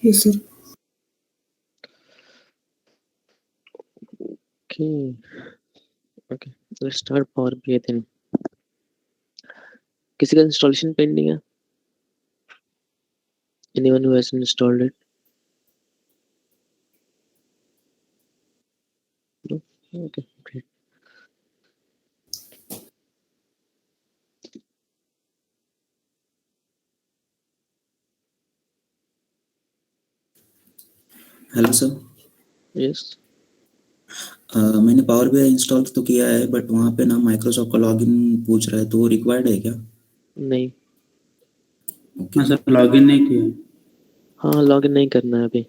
Yes, sir. Okay. Okay. Let's start Power BI then. किसी का installation pending है? Anyone who has installed it? No? Okay, great. Hello sir. Yes. मैंने power BI install तो किया है, but वहाँ पे ना माइक्रोसॉफ्ट का लॉगिन पूछ रहा है, तो वो रिक्वायर्ड है क्या? नहीं। ओके। हाँ सर, लॉगिन नहीं किया। हाँ, लॉगिन नहीं करना है अभी.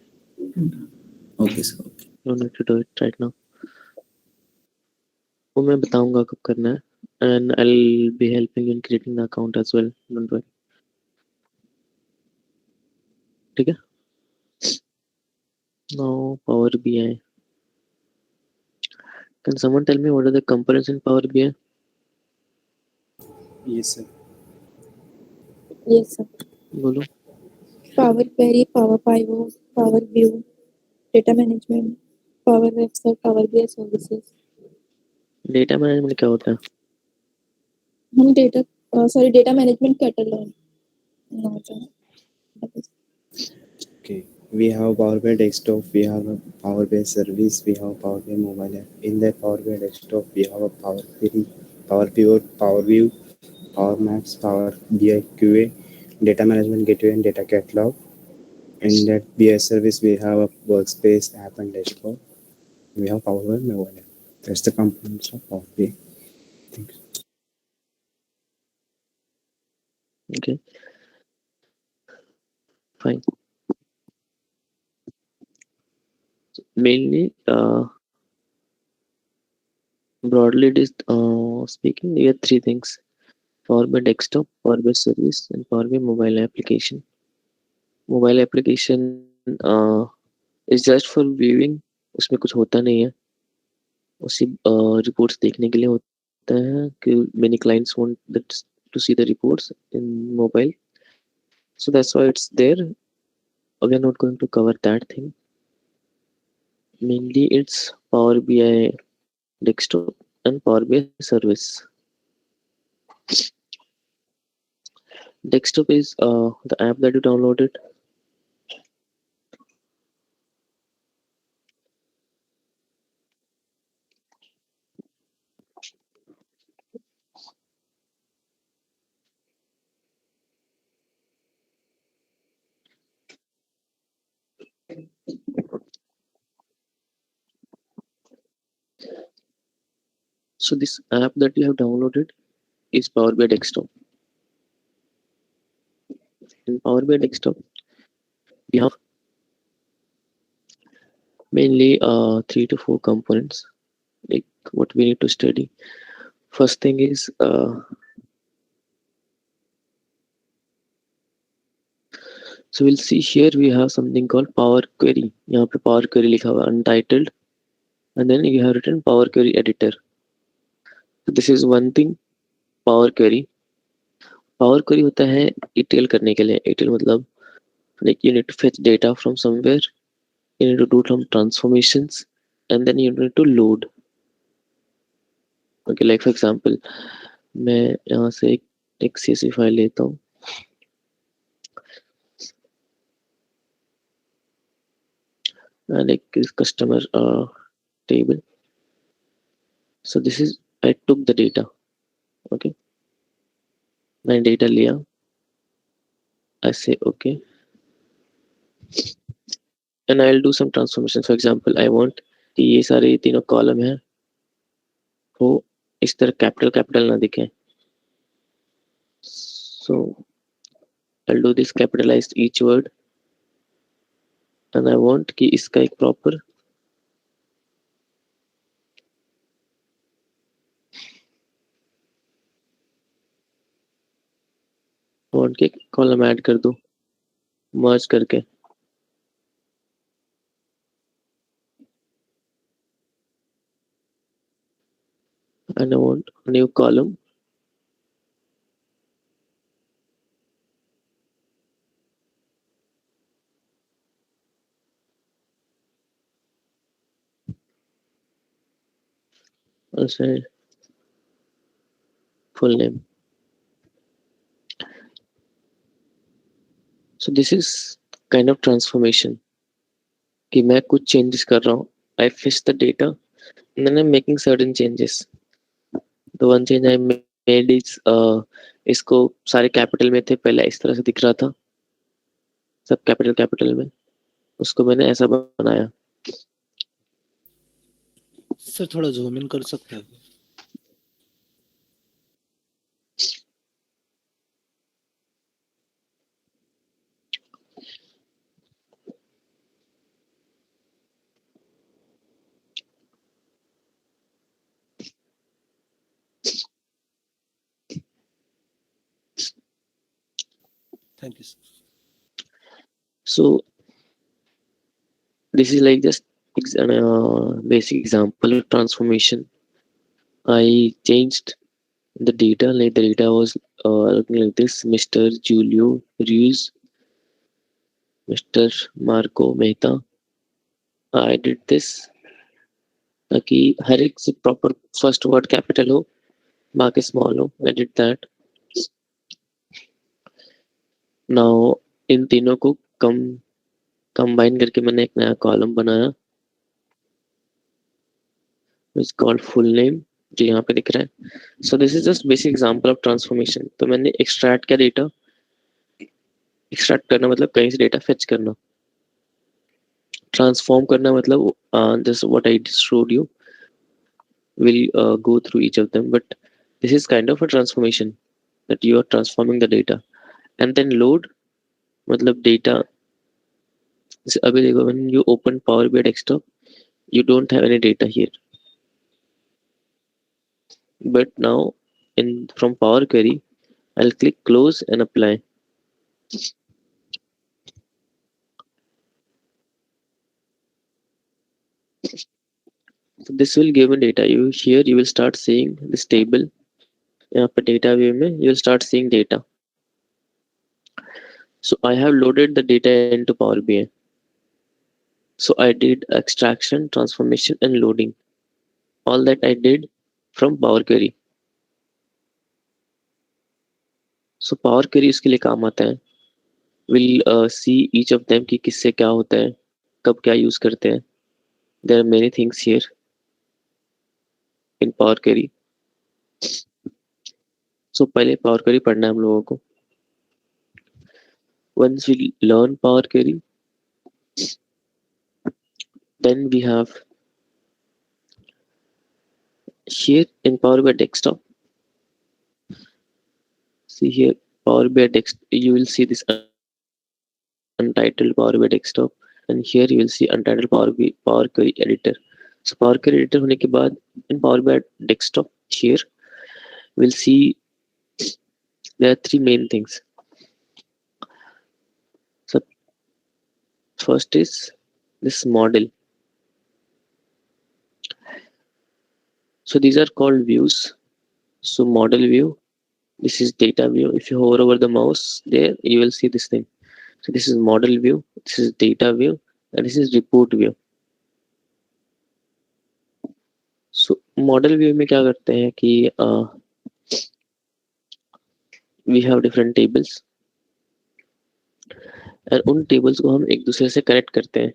Okay sir, okay. No need to do it right now. वो मैं बताऊंगा कब करना है. And I'll be helping you in creating the account as well. Don't worry. ठीक है? Now Power BI. Can someone tell me what are the components in Power BI? Yes sir. Yes, sir. बोलो. Power Query, Power Pivot, Power View, Data Management, Power Website, Power BI Services. Data management क्या होता है? हम data management catalogue. Okay, we have Power BI desktop, we have a Power BI service, we have Power BI mobile app. In that Power BI desktop, we have a Power Query, Power Pivot, Power View, Power Maps, Power BI QA, Data Management Gateway, and Data Catalog. In that BI service, we have a workspace, app, and dashboard. We have Power BI mobile app. That's the components of Power BI. Thanks. Okay, fine. So mainly, broadly, it is speaking, we have three things: Power BI desktop, Power BI service, and Power BI mobile application. Mobile application is just for viewing. उसमें कुछ होता नहीं है. उसी reports देखने के लिए होता है कि many clients want that to see the reports in mobile. So that's why it's there. We are not going to cover that thing. Mainly it's Power BI desktop and Power BI service. Desktop is the app that you downloaded. So this app that you have downloaded is Power BI desktop. In Power BI desktop, we have mainly 3 to 4 components, like what we need to study. First thing is so we'll see here we have something called Power Query. यहाँ पे Power Query लिखा हुआ untitled, and then you have written Power Query editor. So this is one thing. Power Query. Power Query होता है ETL करने के लिए. ETL मतलब like you need to fetch data from somewhere, you need to do some transformations, and then you need to load. Okay, like for example, मैं यहाँ से एक CSV फाइल लेता हूँ. Like this customer table. So this is I took the data. Okay, मैंने data लिया. I say okay, and I'll do some transformation. For example, I want कि ये सारे तीनों कॉलम हैं वो इस तरह कैपिटल कैपिटल ना दिखे. So I'll do this, capitalized each word, and I want कि इसका एक proper want के कॉलम ऐड कर दूं मर्ज करके. And I want a new column. I'll say full name. So this is kind of transformation कि मैं कुछ changes कर रहा हूँ. I fetch the data and then I'm making certain changes. The one change I made is इसको सारे capital में थे, पहले इस तरह से दिख रहा था, सब कैपिटल में, उसको मैंने ऐसा बनाया. सर थोड़ा जूम इन कर सकते हैं? Thank you sir. So this is like just basic example of transformation. I changed the data, like the data was looking like this: Mr. Julio Ruiz, Mr. Marco Mehta. I did this ताकि हर एक से proper first word capital हो, बाकी small हो. I did that. Now इन तीनों को combine करके मैंने एक नया कॉलम बनाया, which called full name, जो यहाँ पे दिख रहा है. So this is just basic example of transformation. तो मैंने extract किया डेटा. एक्सट्रैक्ट करना मतलब कहीं से डेटा फेच करना. ट्रांसफॉर्म करना मतलब this what I showed you. We'll go through each of them, but this is kind of a transformation that you are transforming the data. And then load मतलब data. अभी देखो, when you open Power BI desktop, you don't have any data here, but now from Power Query I'll click close and apply. So this will give me data. You will start seeing this table. यहाँ पे data view में you will start seeing data. So I have loaded the data into Power BI. So I did extraction, transformation, and loading. All that I did from Power Query. So Power Query इसके लिए काम आता है. We'll see each of them कि किससे क्या होता है, कब क्या use करते हैं. There are many things here in Power Query. So पहले Power Query पढ़ना है हम लोगों को. Once we learn Power Query, then we have here in Power BI desktop. See here, Power BI desktop. You will see this untitled Power BI desktop, and here you will see untitled Power Query editor. So Power Query editor होने के बाद in Power BI desktop here we'll see there are three main things. So first is this model. So these are called views. So model view, this is data view. If you hover over the mouse there, you will see this thing. So this is model view, this is data view, and this is report view. So model view में क्या करते हैं कि we have different tables, और उन tables को हम एक दूसरे से connect करते हैं.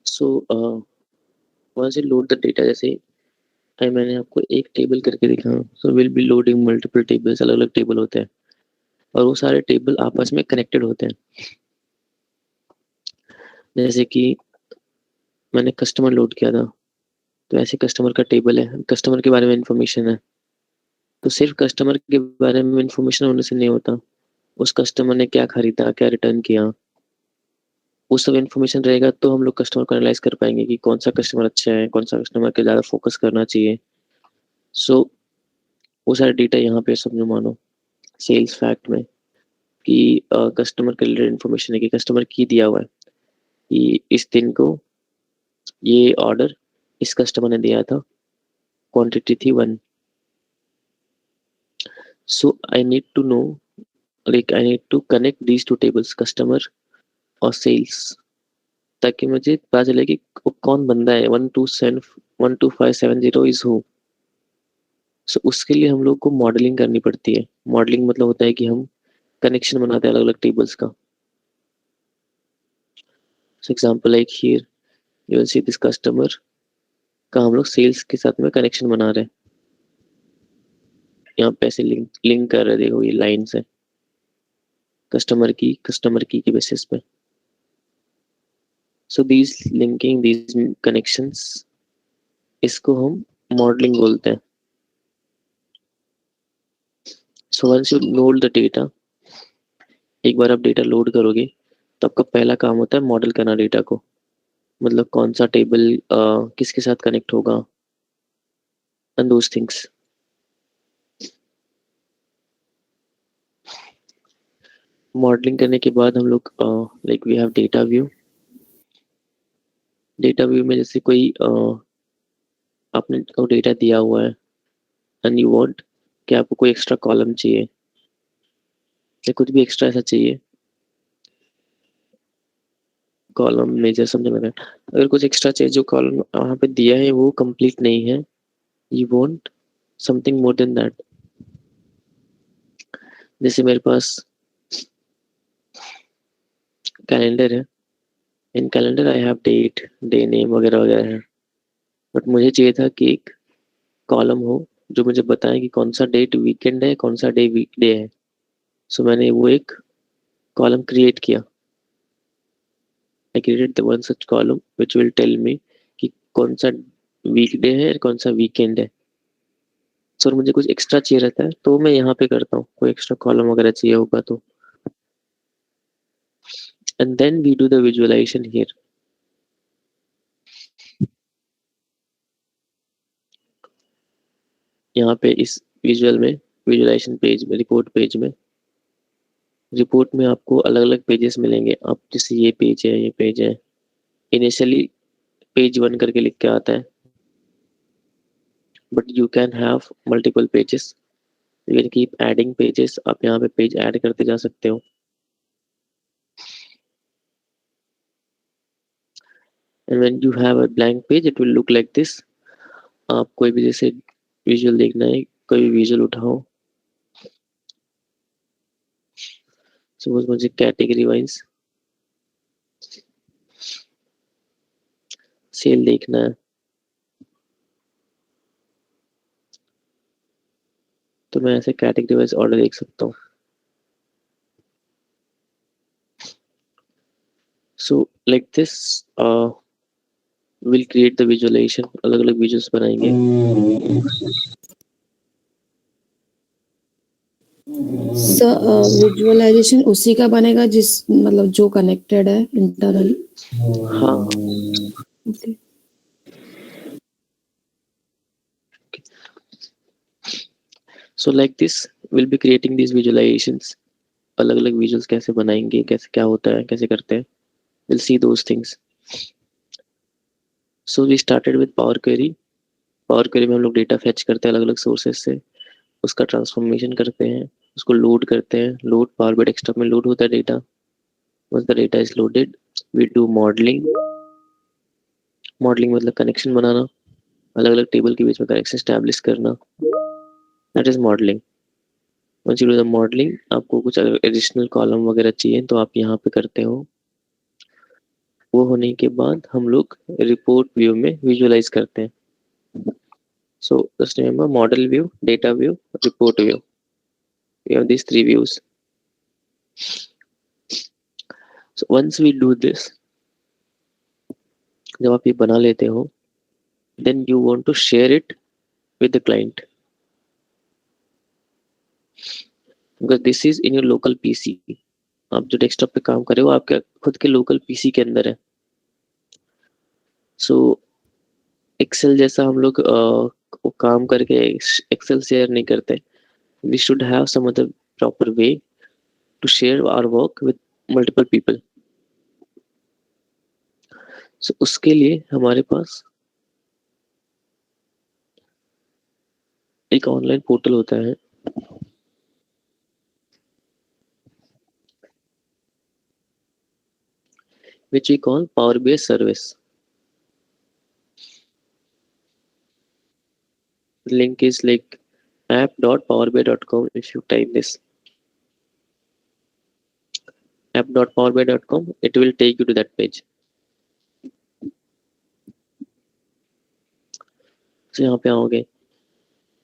सो वहाँ से लोड द डेटा, जैसे मैंने आपको एक टेबल करके दिखा, so will be loading multiple tables, अलग अलग टेबल होते हैं और वो सारे टेबल आपस में कनेक्टेड होते हैं। जैसे कि मैंने कस्टमर लोड किया था, तो ऐसे कस्टमर का टेबल है, कस्टमर के बारे में इंफॉर्मेशन है। तो सिर्फ कस्टमर के बारे में इंफॉर्मेशन होने से नहीं होता, उस कस्टमर ने क्या खरीदा, क्या रिटर्न किया, वो सब इन्फॉर्मेशन रहेगा तो हम लोग कस्टमर को एनालाइज कर पाएंगे कि कौन सा कस्टमर अच्छा है, कौन सा कस्टमर के ज़्यादा फोकस करना चाहिए। सो वो सारे डेटा यहाँ पे समझो, मानो सेल्स फैक्ट में कि कस्टमर के रिलेटेड इन्फॉर्मेशन है कि कस्टमर की दिया हुआ है कि इस दिन को ये ऑर्डर इस कस्टमर ने दिया था, क्वांटिटी थी 1। So I need to know, like I need to connect these two tables, customer और सेल्स, ताकि मुझे पता चले कि वो कौन बंदा है, 12570 इज हु। सो उसके लिए हम लोग को मॉडलिंग करनी पड़ती है। मॉडलिंग मतलब होता है कि हम कनेक्शन बनाते हैं अलग अलग टेबल्स का। So example like here you will see this customer का हम लोग सेल्स के साथ में कनेक्शन बना रहे हैं, यहाँ पे ऐसे लिंक लिंक कर रहे हैं, देखो ये लाइन्स है कस्टमर की बेसिस पे। So these linking, these connections, इसको हम मॉडलिंग बोलते हैं। So once you load the data, एक बार आप डेटा लोड करोगे तो आपका पहला काम होता है मॉडल करना डेटा को, मतलब कौन सा टेबल किसके साथ कनेक्ट होगा एंड दोज थिंग्स। मॉडलिंग करने के बाद हम लोग like we have data view. Data view में जैसे कोई आपने डेटा दिया हुआ है एंड यू वांट कि आपको कोई एक्स्ट्रा कॉलम चाहिए या कुछ भी एक्स्ट्रा ऐसा चाहिए, कॉलम मेजर समझ में, अगर कुछ एक्स्ट्रा चाहिए जो कॉलम वहाँ पे दिया है वो कंप्लीट नहीं है, you want something more than that. जैसे मेरे पास कैलेंडर है, in calendar I have date, day name वगैरह वगैरह है, बट मुझे चाहिए था कि एक कॉलम हो जो मुझे बताए कि कौन सा डेट वीकेंड है, कौन सा डे वीकडे है। सो मैंने वो एक कॉलम क्रिएट किया, I created the one such column which will tell me कि कौन सा वीकडे है और कौन सा वीकेंड है। सर मुझे कुछ एक्स्ट्रा चाहिए रहता है तो मैं यहाँ पे करता हूँ, कोई एक्स्ट्रा कॉलम वगैरह चाहिए होगा तो, and then we do the visualisation here. यहाँ पे इस विजुअल में, विजुअलाइजेशन पेज में, रिपोर्ट में आपको अलग अलग पेजेस मिलेंगे। आप जैसे ये पेज है, इनिशियली पेज 1 करके लिख के आता है, but you can have multiple pages, you can keep adding pages, आप यहाँ पे पेज ऐड करते जा सकते हो। And when you have a blank page it will look like this. आप कोई भी जैसे विजुअल देखना है, कोई भी विजुअल उठाओ, सपोज मुझे कैटेगरी वाइज सेल देखना है, तो मैं ऐसे कैटेगरी वाइज ऑर्डर देख सकता हूँ। So like this will create the visualisation, अलग अलग विजुअल्स बनाएंगे। विजुअलाइजेशन उसी का बनेगा जिस मतलब जो कनेक्टेड है इंटरनली। हाँ okay. So like this will be creating this visualisations, अलग अलग विजुअल्स कैसे बनाएंगे, कैसे क्या होता है, कैसे करते हैं, will see those things. So we started with Power Query. Power Query में हम लोग डेटा फेच करते हैं अलग अलग सोर्सेज से, उसका ट्रांसफॉर्मेशन करते हैं, उसको लोड करते हैं। लोड पावर बाई डेस्कटॉप में लोड होता है data. Once the data is loaded we do modelling. Modelling मतलब कनेक्शन बनाना, अलग अलग टेबल के बीच में कनेक्शन स्टैब्लिश करना, that is modelling. Once you do the modelling, आपको कुछ एडिशनल कॉलम वगैरह चाहिए तो आप यहाँ पे करते हो, वो होने के बाद हम लोग रिपोर्ट व्यू में विजुअलाइज करते हैं. So just remember model view, data view, report view. We have these three views. So once we do this, जब आप ये बना लेते हो, then you want to share it with the client, because this is in your local PC. आप जो desktop पे काम कर रहे हो आपके खुद के लोकल पीसी के अंदर है. सो एक्सेल जैसा हम लोग काम करके एक्सेल शेयर नहीं करते. We should have some other proper way to share our work with multiple people. So उसके लिए हमारे पास एक ऑनलाइन पोर्टल होता है which we call Power BI service. The link is like app.powerbi.com. If you type this app.powerbi.com, it will take you to that page. So यहाँ पे आओगे,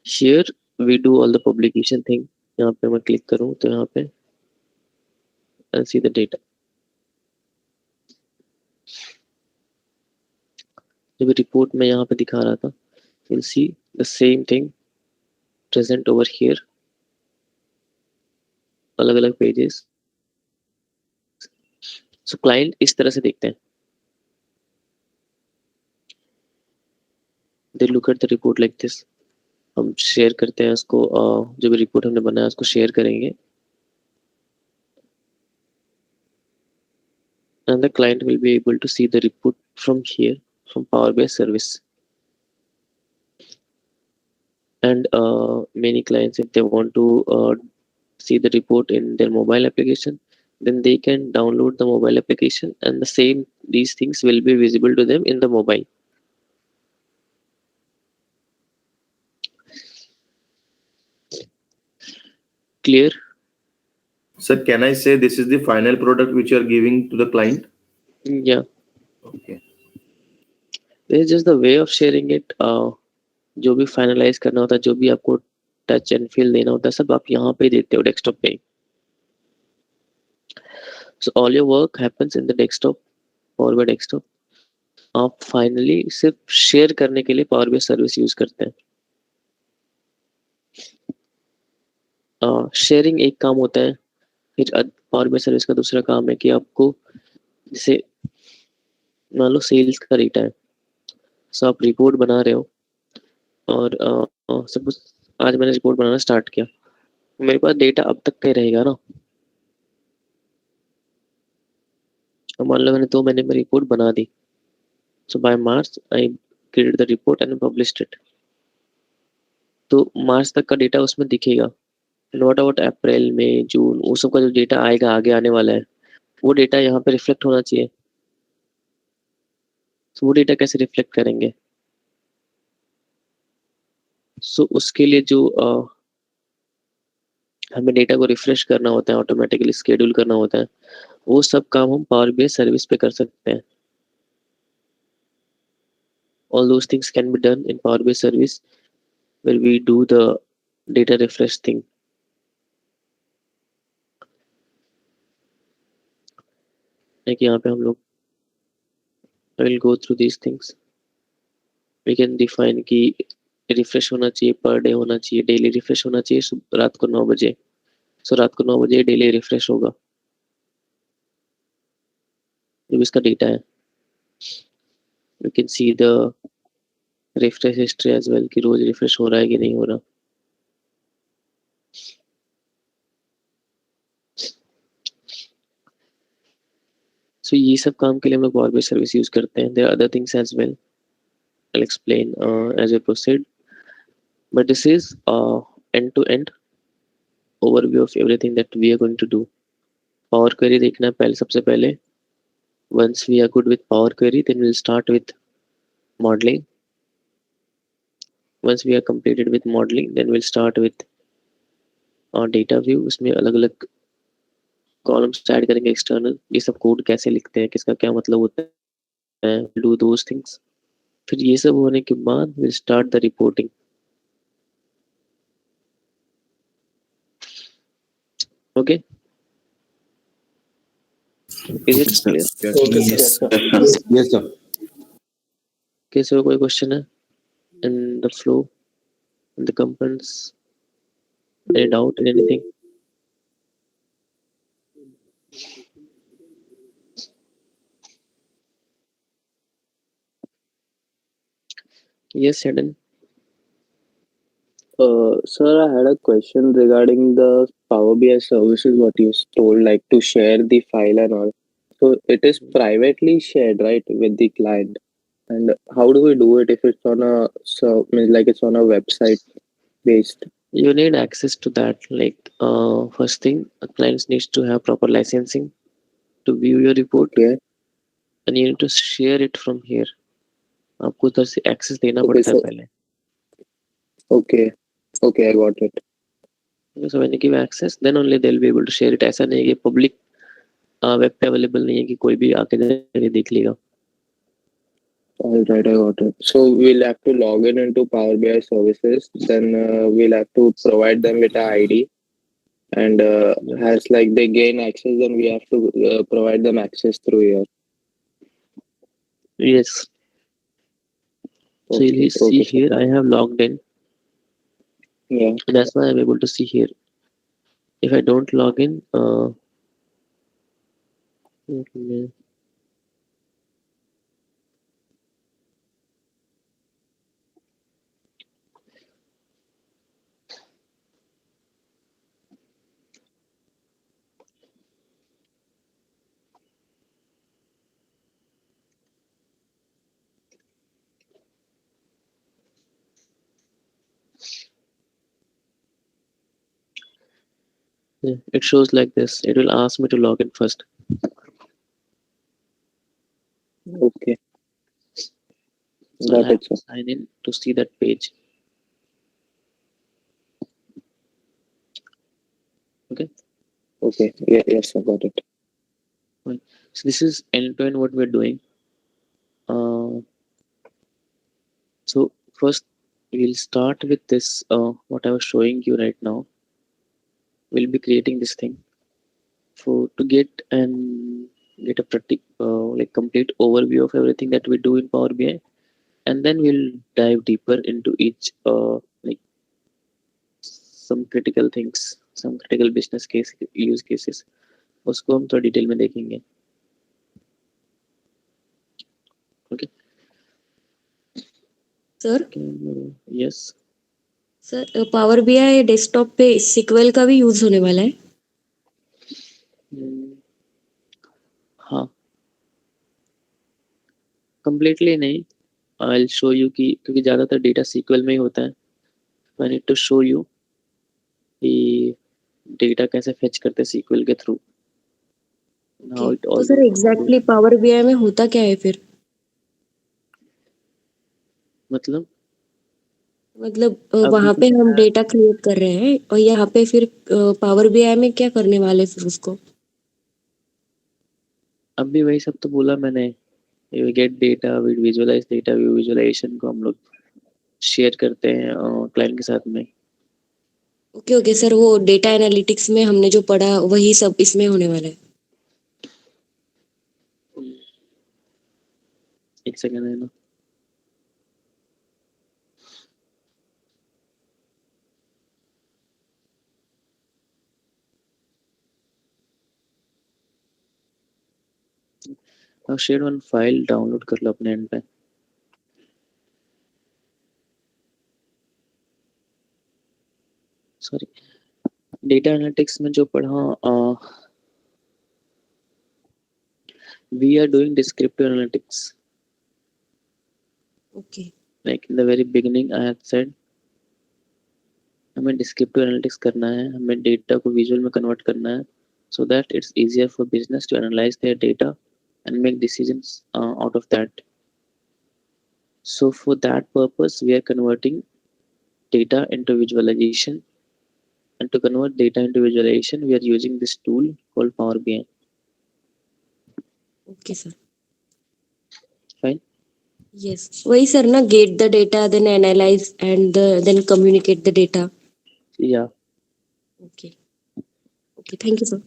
here we do all the publication thing. यहाँ पे मैं click करूँ तो यहाँ पे I'll see the data. जब रिपोर्ट में यहाँ पे दिखा रहा था, you'll see the same thing present over here. अलग अलग पेजेस. सो क्लाइंट इस तरह से देखते हैं. They look at the report like this. हम शेयर करते हैं उसको, जो भी रिपोर्ट हमने बनाया उसको शेयर करेंगे, and the client will be able to see the report from here, from Power BI service. And many clients, if they want to see the report in their mobile application, then they can download the mobile application, and the same these things will be visible to them in the mobile. Clear? Sir, can I say this is the final product which you are giving to the client? Yeah. Okay. This is just the way of sharing it. जो भी finalise करना होता है, जो भी आपको touch and feel देना होता है, सब आप यहाँ पे देते हो डेस्कटॉप पे. So all your work happens in the desktop, Power BI desktop. आप फाइनली सिर्फ शेयर करने के लिए Power BI सर्विस यूज करते हैं. शेयरिंग एक काम होता है. फिर Power BI सर्विस का दूसरा काम है कि आपको, जैसे मान लो सेल्स का डेटा है, सो आप रिपोर्ट बना रहे हो, और सपोज आज मैंने रिपोर्ट बनाना स्टार्ट किया, मेरे पास डेटा अब तक का ही रहेगा ना. मान लो मैंने 2 महीने में रिपोर्ट बना दी, so by March I created the report and published it. तो मार्च तक का डेटा उसमें दिखेगा. And what about April, May, June, वो सब का जो डेटा आएगा, आगे आने वाला है, वो डेटा यहाँ पे रिफ्लेक्ट होना चाहिए. तो वो डेटा कैसे रिफ्लेक्ट करेंगे? सो उसके लिए जो हमें डेटा को रिफ्रेश करना होता है, ऑटोमेटिकली शेड्यूल करना होता है, वो सब काम हम पावर BI सर्विस पे कर सकते हैं. All those things can be done in Power BI service where we do the data refresh thing. like यहाँ पे हम लोग I will go through these things. We can define कि रिफ्रेश होना चाहिए, पर डे होना चाहिए, डेली रिफ्रेश होना चाहिए रात को 9 बजे. सो रात को 9 बजे डेली रिफ्रेश होगा जो इसका डेटा है. You can see the refresh history as well कि रोज रिफ्रेश हो रहा है कि नहीं हो रहा. सो ये सब काम के लिए हम लोग Power BI सर्विस यूज करते हैं. There are other things as well, I will explain as we proceed, but this is end to end overview of everything that we are going to do. Power Query देखना है पहले, सबसे पहले. Once we are good with Power Query, then we'll start with modeling. Once we are completed with modeling, then we'll start with our data view. उसमें अलग अलग columns add करेंगे external. ये सब कोड कैसे लिखते हैं, किसका क्या मतलब होता we'll do those things. फिर ये सब होने के बाद we'll start the reporting. Okay. Is it clear? Yes. Yes, sir. कैसे कोई question है in the flow, in the components? Any doubt in anything? Yes, Sheldon. Sir, I had a question regarding the Power BI services, what you told, like to share the file and all. So it is privately shared, right, with the client? And how do we do it if it's on a, so means like it's on a website based? You need access to that. Like first thing, clients needs to have proper licensing to view your report, Okay. and you need to share it from here. आपको उधर से access देना Okay, पड़ता है so पहले. okay, okay, I got it. So when you give access, then only they'll be able to share it. ऐसा नहीं है कि public web पे available नहीं है कि कोई भी आके जाके देख लेगा. All right, I got it. So we'll have to log in into Power BI services. Then we'll have to provide them with an ID, and as like they gain access, then we have to provide them access through here. Yes. So Okay, you'll see okay, sir. here I have logged in. Yeah. That's why I'm able to see here. If I don't log in, okay. Yeah, it shows like this. It will ask me to log in first. Okay. So I Got have it, to sir. sign in to see that page. Okay. Okay. Yeah, yes, I got it. Fine. So this is end-to-end what we're doing. So first we'll start with this. What I was showing you right now. We'll be creating this thing for to get a pretty like complete overview of everything that we do in Power BI, and then we'll dive deeper into each like some critical things, some critical business case use cases. उसको हम थोड़ा detail में देखेंगे. Okay. Sir Yes. Sir power BI desktop पे sequel का भी use होने वाला है. हाँ, completely नहीं. I'll show you कि क्योंकि ज़्यादातर डेटा SQL में ही होता है. I need to show you कि डेटा कैसे फेच करते हैं SQL के थ्रू. How it तो all sir exactly power BI में होता क्या है फिर? मतलब वहां पे हम डेटा क्रिएट कर रहे हैं और यहाँ पे फिर पावर बीआई में क्या करने वाले फिर उसको? अभी वही सब तो बोला मैंने. Get data, visualise data, visualisation को हम लोग शेयर करते हैं क्लाइंट के साथ में. ओके सर, वो डेटा एनालिटिक्स में हमने जो पढ़ा वही सब इसमें होने वाला है. एक सेकंड है ना. अब शेयर वन फाइल डाउनलोड कर लो अपने एंड पे. सॉरी, डेटा एनालिटिक्स में जो पढ़ा, we are doing descriptive analytics. Okay. Like in the very beginning I had said, हमें descriptive analytics करना है, हमें डेटा को विजुअल में कन्वर्ट करना है, so that it's easier for business to analyze their data and make decisions out of that. So for that purpose we are converting data into visualization, and to convert data into visualization we are using this tool called Power BI. Okay sir. Yes. वही sir ना, get the data, then analyze and then communicate the data. Yeah. Okay. Okay. Thank you, sir.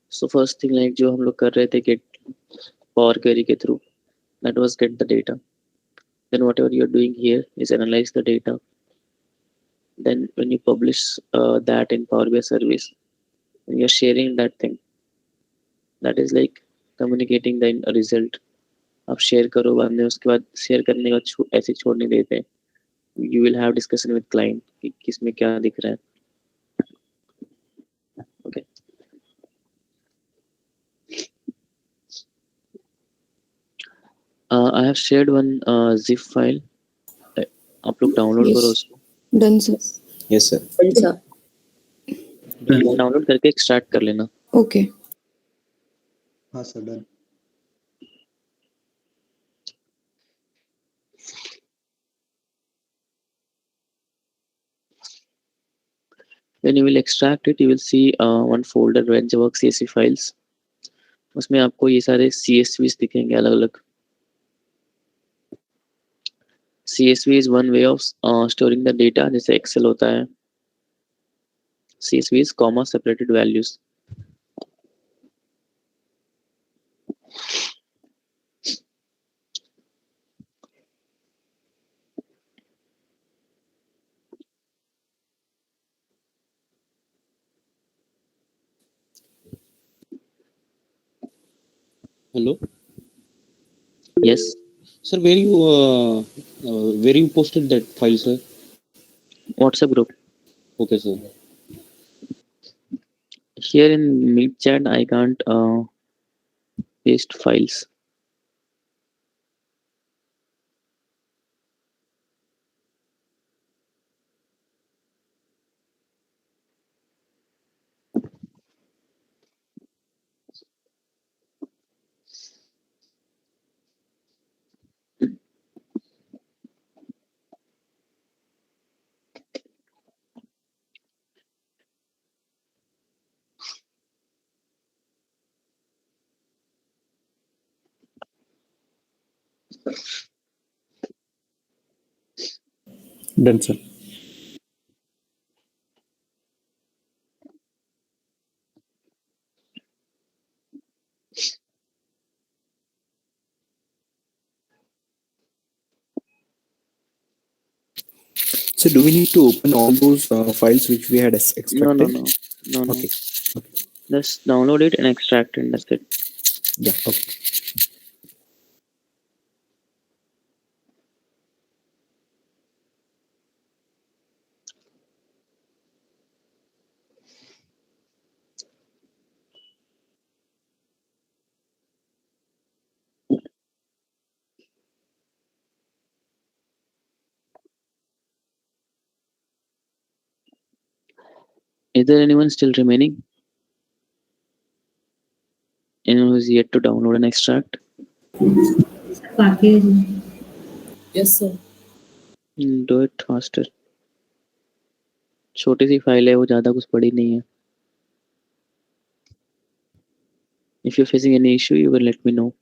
So first thing like जो हम लोग कर रहे थे get Power Query के through, that was get the data. Then whatever you're doing here is analyze the data. Then when you publish that in Power BI service, when you're sharing that thing, that is like communicating the result. आप share करो, बाद में उसके बाद share करने का ऐसे छोड़ नहीं देते. You will have discussion with client कि किसमें क्या दिख रहा है. Okay. I have shared one zip file. आप लोग डाउनलोड करो Yes. उसको. Done, sir. Yes, sir. Sir. Download करके एक्सट्रैक्ट कर लेना. Okay. हाँ sir, done. When you will extract it, you will see one folder Ventureworks CSV files. उसमें आपको ये सारे CSVs दिखेंगे अलग अलग. CSV is one way of storing the data, जैसे Excel होता है. CSV is comma separated values. Hello, Yes. sir. Where you posted that file, sir? WhatsApp group. Okay, sir. Here in Meet chat, I can't paste files. Done, sir. So do we need to open all those files which we had extracted? No. Okay. Just download it and extract it. That's it. Yeah. Okay. Is there anyone still remaining? Anyone who's yet to download and extract? Yes, sir. Do it faster. छोटी सी file है, वो ज़्यादा कुछ बड़ी नहीं है. If you're facing any issue, you will let me know.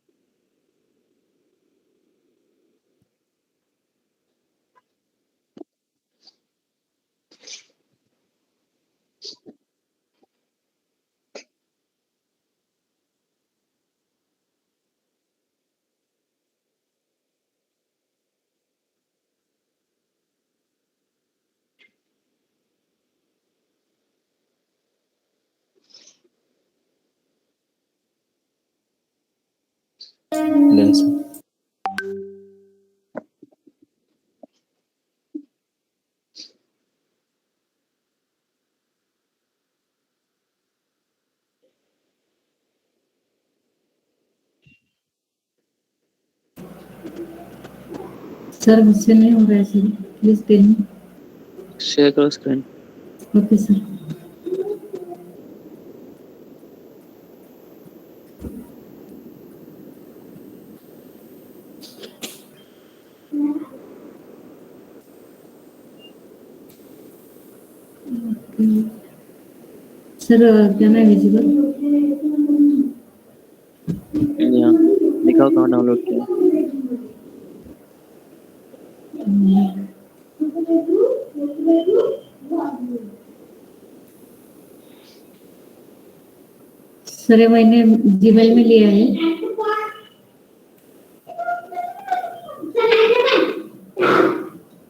Done, sir. Sir मुझसे नहीं हो रहा है sir, please tell me. Share करो स्क्रीन. Okay sir. सर क्या मैं विजिबल? Yeah. दिखाओ कहाँ डाउनलोड किया. सर ये मैंने जीमेल में लिया है।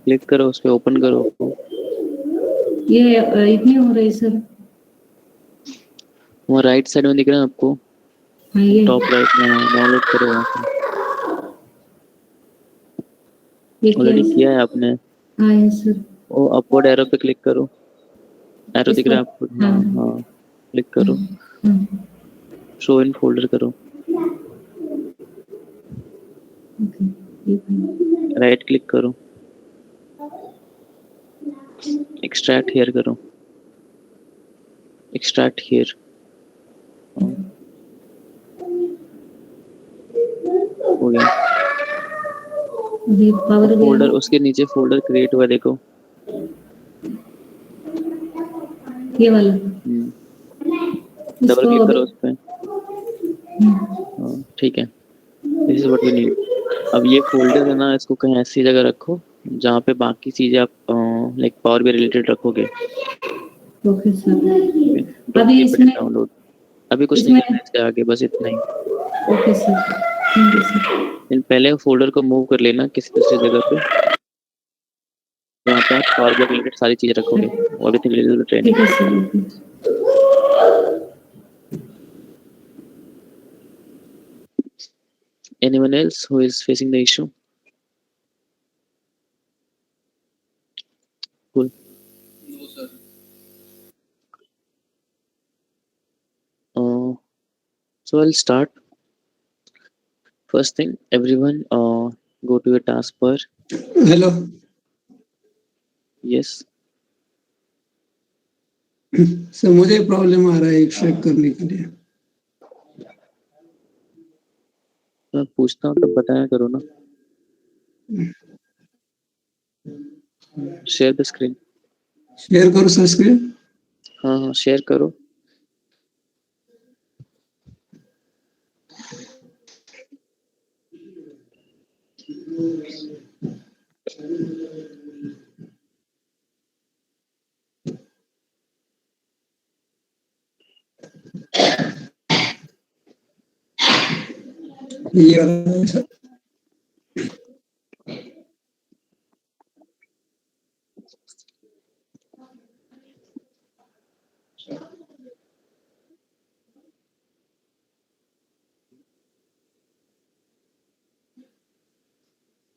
क्लिक करो उस पे, ओपन करो। ये इतनी हो रही सर। वो राइट साइड में दिख रहा है आपको, हाँ ये टॉप राइट में, डाउनलोड करो वहाँ से। ये क्या ऑलरेडी है किया सर? है आपने। हाँ ये सर। वो अपवर्ड एरो पे क्लिक करो, एरो इस दिख रहा है पर आपको? हाँ हाँ हाँ, क्लिक करो, हाँ शो इन फोल्डर करो, ओके ये फाइल। राइट क्लिक करो, एक्सट्रैक्ट हियर करो, एक्सट्रैक्ट हियर। हो गया। अभी पावर भी फोल्डर, उसके नीचे फोल्डर क्रिएट हुआ देखो। ये वाला डबल इसको क्लिक अभी करो उस पे। हाँ ठीक है, this is what we need. अब ये फोल्डर है ना, इसको कहीं ऐसी जगह रखो जहाँ पे बाकी चीजें आप लाइक पावर बी रिलेटेड रखोगे। Okay sir. अभी डॉक्यूमेंट इसमें डाउनलोड, अभी कुछ नहीं इसमें करना है इसके आगे, बस इतना ही। Okay sir, thank you sir. लेकिन पहले फोल्डर को मूव कर लेना किसी दूसरी जगह पे, जहाँ पे आप पावर बी रिलेटेड सारी चीजें रखोगे। Everything related to training. ठीक है sir, okay. Anyone else who is facing the issue? Cool. No, sir. So I'll start. First thing, everyone go to your taskbar. Hello Yes. Sir, मुझे problem आ रहा है extract करने के लिए। मैं पूछता हूँ तब बताया करो ना। Share the screen. शेयर करो सर स्क्रीन। हाँ हाँ शेयर करो। ये वाला है सर।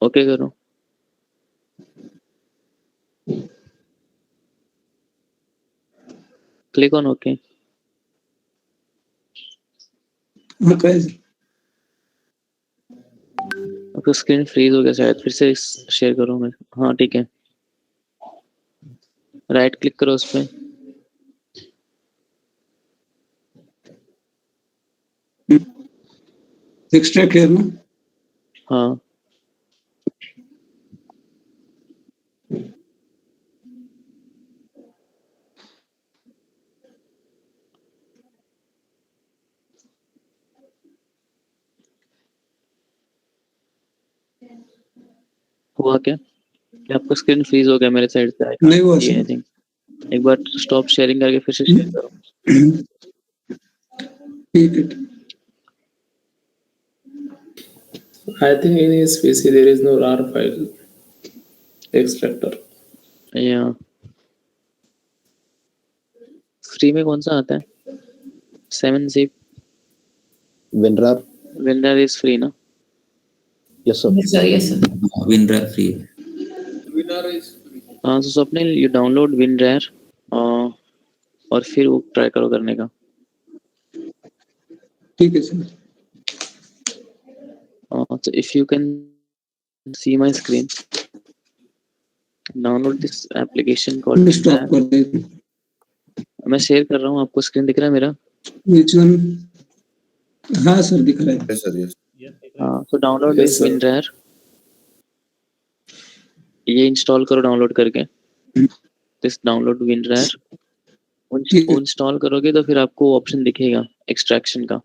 ओके करो। Click on okay. ओके आपका स्क्रीन फ्रीज हो गया शायद, फिर से शेयर करो मैं। हाँ ठीक है, राइट क्लिक करो उस पे। एक्सट्रैक्ट है ना? हाँ हुआ क्या? आपका स्क्रीन फ्रीज हो गया मेरे साइड से। नहीं हुआ आई सर। थिंक एक बार स्टॉप शेयरिंग करके फिर से शेयर करो। ठीक है। I think in his PC there is no RAR file extractor. या फ्री में कौन सा आता है? 7-zip WinRAR. WinRAR is free ना? Yes sir. Yes, sir. Yes, sir. WinRAR free. WinRAR is free. हाँ तो स्वप्निल यू डाउनलोड WinRAR और फिर वो ट्राई करो करने का। ठीक है sir. So if you can see my screen, download this application called मैं स्टॉप WinRAR. कर देता हूँ। मैं शेयर कर रहा हूँ, आपको स्क्रीन दिख रहा है मेरा? Which one? हाँ सर दिख रहा है। Yes sir, yes. हाँ तो डाउनलोड Yes, sir. WinRAR, ये इंस्टॉल करो डाउनलोड करके। दिस डाउनलोड WinRAR ठीक है। इंस्टॉल करोगे तो फिर आपको ऑप्शन दिखेगा एक्सट्रैक्शन का।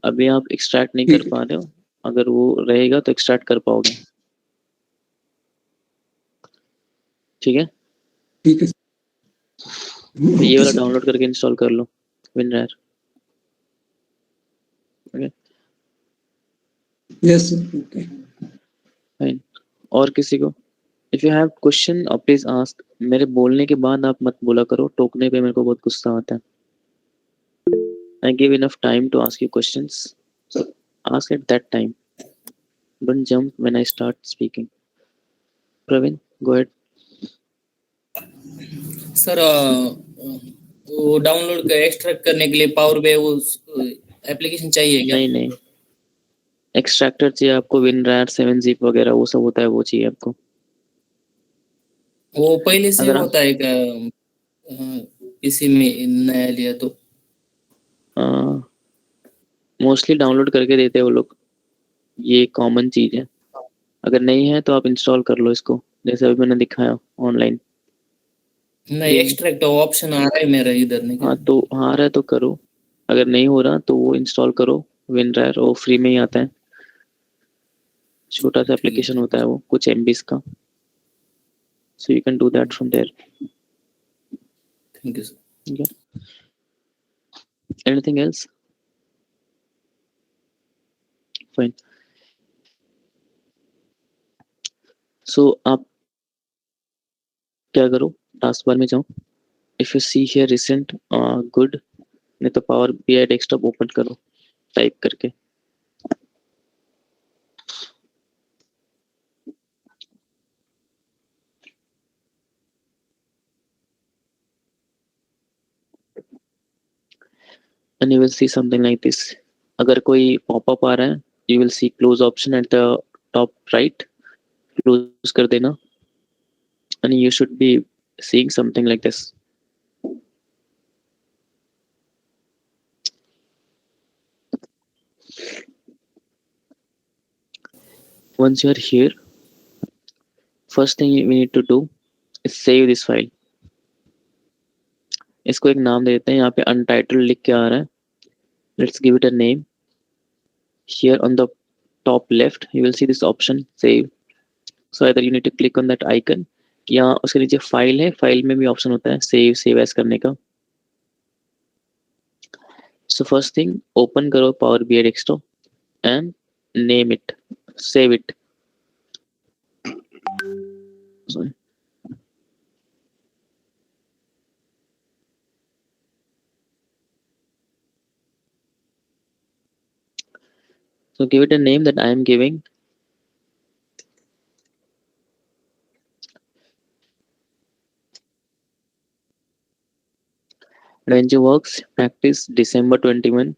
अभी आप एक्सट्रैक्ट नहीं कर पा रहे हो, अगर वो रहेगा तो एक्सट्रैक्ट कर पाओगे। ठीक है, ठीक है। तो ये वाला डाउनलोड करके इंस्टॉल कर लो। WinRAR. Okay, Yes, sir. Okay. fine. और किसी को? If you have question, please ask. मेरे बोलने के बाद आप मत बोला करो, टोकने पे मेरे को बहुत गुस्सा आता है. I give enough time to ask you questions, so ask at that time. Don't jump when I start speaking. Praveen, go ahead. Sir वो डाउनलोड एक्सट्रैक्ट करने के लिए पावर बी वो एप्लीकेशन चाहिए क्या? नहीं, एक्सट्रैक्टर चाहिए आपको, WinRAR 7-zip वगैरह वो सब होता है, वो चाहिए आपको. वो पहले से अगर होता है क्या इसी में नया लिया तो? मोस्टली डाउनलोड करके देते हैं वो लोग, ये कॉमन चीज है. अगर नहीं है तो आप इंस्टॉल कर लो इसको, जैसे अभी मैंने दिखाया ऑनलाइन. नहीं, एक्सट्रैक्ट ऑप्शन आ रहा है मेरा इधर नहीं. हाँ तो आ रहा है तो करो, अगर नहीं हो रहा तो वो इंस्टॉल करो WinRAR, वो फ्री में ही आता है, छोटा सा एप्लीकेशन होता है वो, कुछ MBs का. So you can do that from there. Thank you sir. Okay. Anything else? Fine. So आप क्या करो, टास्क बार में जाओ. If you see here recent good, नहीं तो पावर BI डेस्कटॉप ओपन करो टाइप करके. And you will see something like this. अगर कोई पॉपअप आ रहा है, you will see close option at the top right. Close कर देना. And you should be seeing something like this. Once you are here, first thing we need to do is save this file. इसको एक नाम दे देते हैं. यहाँ पे untitled लिख के आ रहा है. Let's give it a name. Here on the top left, you will see this option save. So either you need to click on that icon, या उसके नीचे फाइल है, फाइल में भी ऑप्शन होता है सेव एज करने का. So first thing, open करो Power BI Desktop and name it, save it. Sorry. So give it a name that I am giving. AdventureWorks Practice December 21.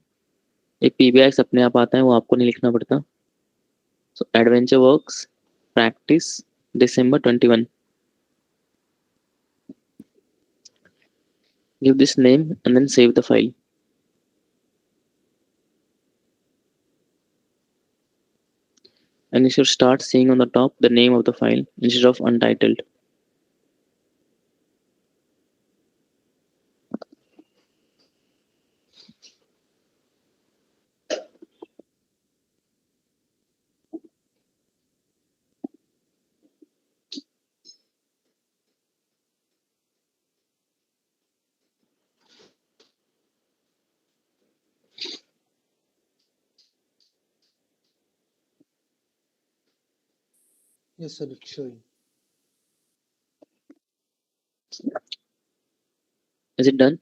एक PBIX अपने आप आता है, वो आपको नहीं लिखना पड़ता. So AdventureWorks Practice December 21. Give this name and then save the file. And you should start seeing on the top the name of the file instead of untitled. Yes, sir, it's showing. Is it done?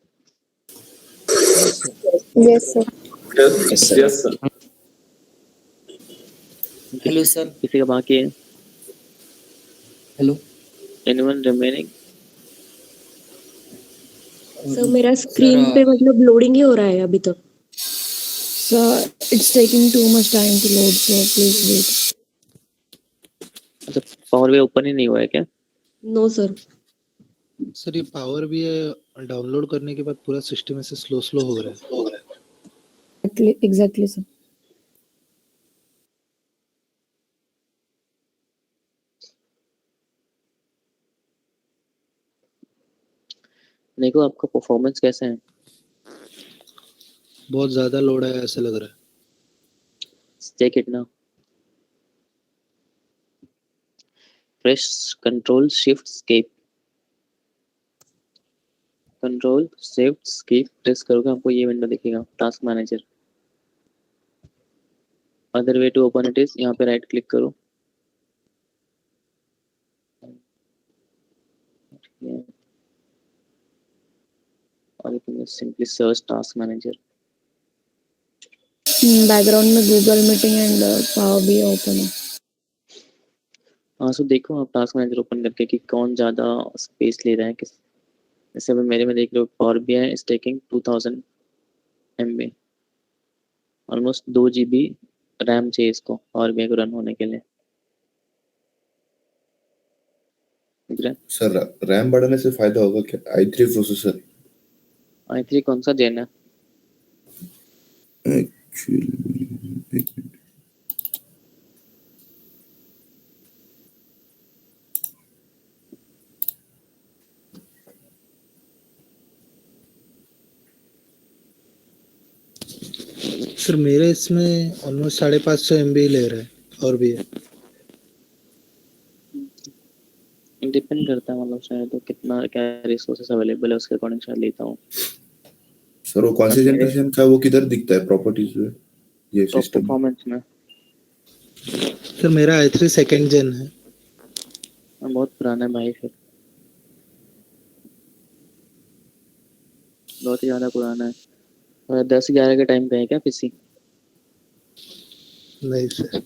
Yes, sir. Yes, sir. Yes, sir. Yes, sir. Hello sir. किसी का बाकी है? Hello. Anyone remaining? Sir मेरा screen पे मतलब loading ही हो रहा है अभी तक. So it's taking too much time to load, so please wait. अच्छा, पावर भी ओपन ही नहीं हुआ है क्या? No sir. सर ये पावर भी डाउनलोड करने के बाद पूरा सिस्टम ऐसे स्लो हो रहा है. Exactly, sir. देखो आपका परफॉर्मेंस कैसा है? बहुत ज्यादा लोड है ऐसा लग रहा है. Check it now. Press Control Shift Escape. Control shift escape press करोगे आपको ये विंडो दिखेगा, task manager. Other way to open it is, यहाँ पे राइट क्लिक करो, और simply search task manager. Background में गूगल मीटिंग एंड पावर भी ओपन है। हाँ, सो देखो आप टास्क मैनेजर ओपन करके कि कौन ज़्यादा स्पेस ले रहा है किस। जैसे अभी मेरे में देख लो, power B I is taking 2000 MB, almost 2 GB RAM चाहिए इसको पावर बी आई को रन होने के लिए। दिख रहा है? सर रैम बढ़ाने से फायदा होगा क्या? i3 प्रोसेसर i3 कौन सा जेन है? एक्चुअली सर मेरे इसमें ऑलमोस्ट 550 MB ले रहा है और भी है। डिपेंड करता है, मतलब शायद तो कितना क्या रिसोर्सेस अवेलेबल है उसके अकॉर्डिंग शायद लेता हूँ। सर वो कौन से जनरेशन का, वो किधर दिखता है प्रॉपर्टीज में ये टॉप सिस्टम? परफॉर्मेंस में। सर मेरा i3 सेकंड जेन है। बहुत पुराना है भाई, फिर बहुत ही ज़्यादा पुराना है। और 10-11 के टाइम पे है क्या पीसी? नहीं sir.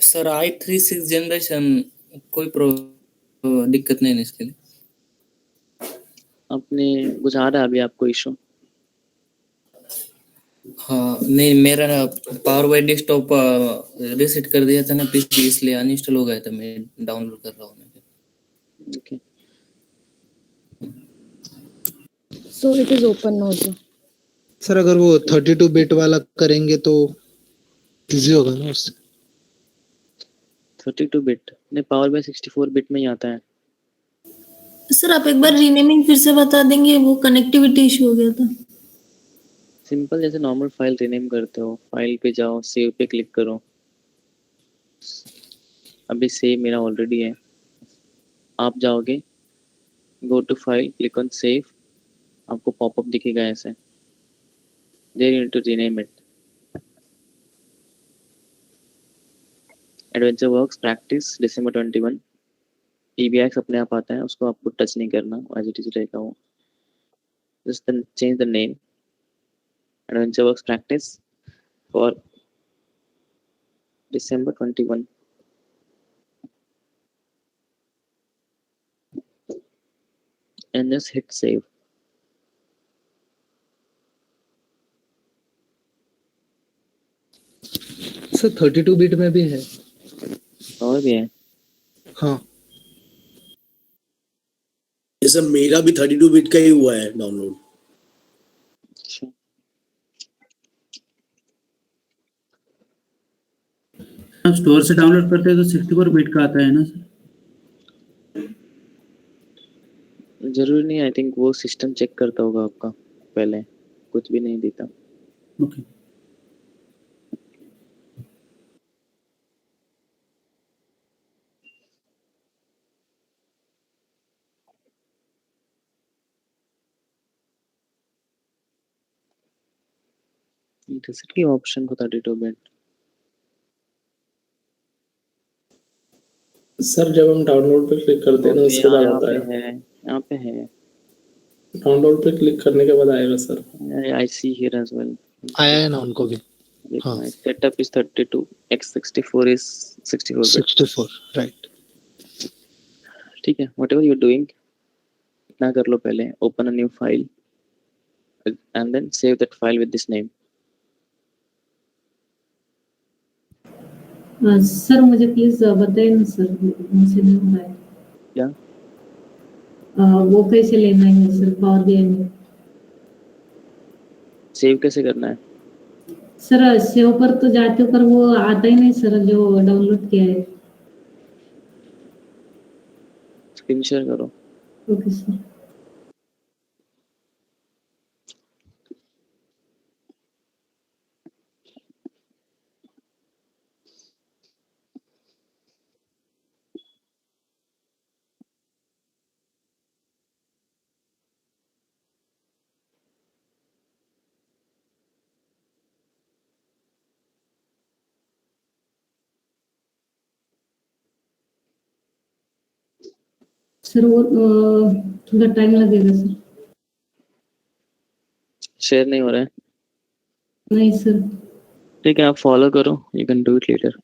Sir i3 6th generation कोई दिक्कत नहीं है इसके लिए। अपने कुछ आ रहा है अभी आपको इशू? हाँ नहीं, मेरा पावर बाई डेस्कटॉप रीसेट कर दिया था ना पीसी, इसलिए अनइंस्टॉल हो गया था। मैं डाउनलोड कर रहा हूँ। Okay, so it is open now sir. Sir अगर वो 32 बिट वाला करेंगे तो इजी होगा ना उससे? 32 बिट नहीं, पावर बाई 64 बिट में ही आता है। सर आप एक बार रीनेमिंग फिर से बता देंगे, वो कनेक्टिविटी इशू हो गया था। सिंपल, जैसे नॉर्मल फाइल रीनेम करते हो, फाइल पे जाओ, सेव पे क्लिक करो। अभी सेव मेरा ऑलरेडी है। आप जाओगे, go to file, click on save, आपको पॉपअप दिखेगा ऐसे, there you need to rename it. Adventure works practice December 21, PBX अपने आप आता है, उसको आपको टच नहीं करना, एज इट इज रहेगा वो। Just change the name, adventure works practice for December 21, and just hit save. Sir 32 bit में भी है? और भी है? हाँ ये सर मेरा भी 32 बिट का ही हुआ है डाउनलोड। अच्छा, आप स्टोर से डाउनलोड करते हैं तो 64 बिट का आता है ना सर? जरूरी नहीं, आई थिंक वो सिस्टम चेक करता होगा आपका पहले, कुछ भी नहीं देता। ओके। इंटरसिटी ऑप्शन को 32 बिट। सर जब हम डाउनलोड पे क्लिक करते हैं ना उसके बाद आता है। यहाँ पे है, डाउनलोड पे क्लिक करने के बाद आएगा sir. I see here as well. आया है ना उनको भी? हाँ, setup is 32, x64 is 64 bit. 64 right. ठीक है, व्हाटएवर यू आर डूइंग, इतना कर लो पहले। Open a new file and then save that file with this name. Sir मुझे प्लीज बताइए ना सर, मुझसे नहीं हो रहा है। क्या? वो कैसे लेना है सर पावर बीआई में? सेव कैसे करना है? सर सेव पर तो जाते हो पर वो आता ही नहीं सर जो डाउनलोड किया है। स्क्रीन शेयर करो। Okay sir. सर वो थोड़ा टाइम लगेगा सर। शेयर नहीं हो रहा है? नहीं सर। ठीक है, आप फॉलो करो, you can do it later.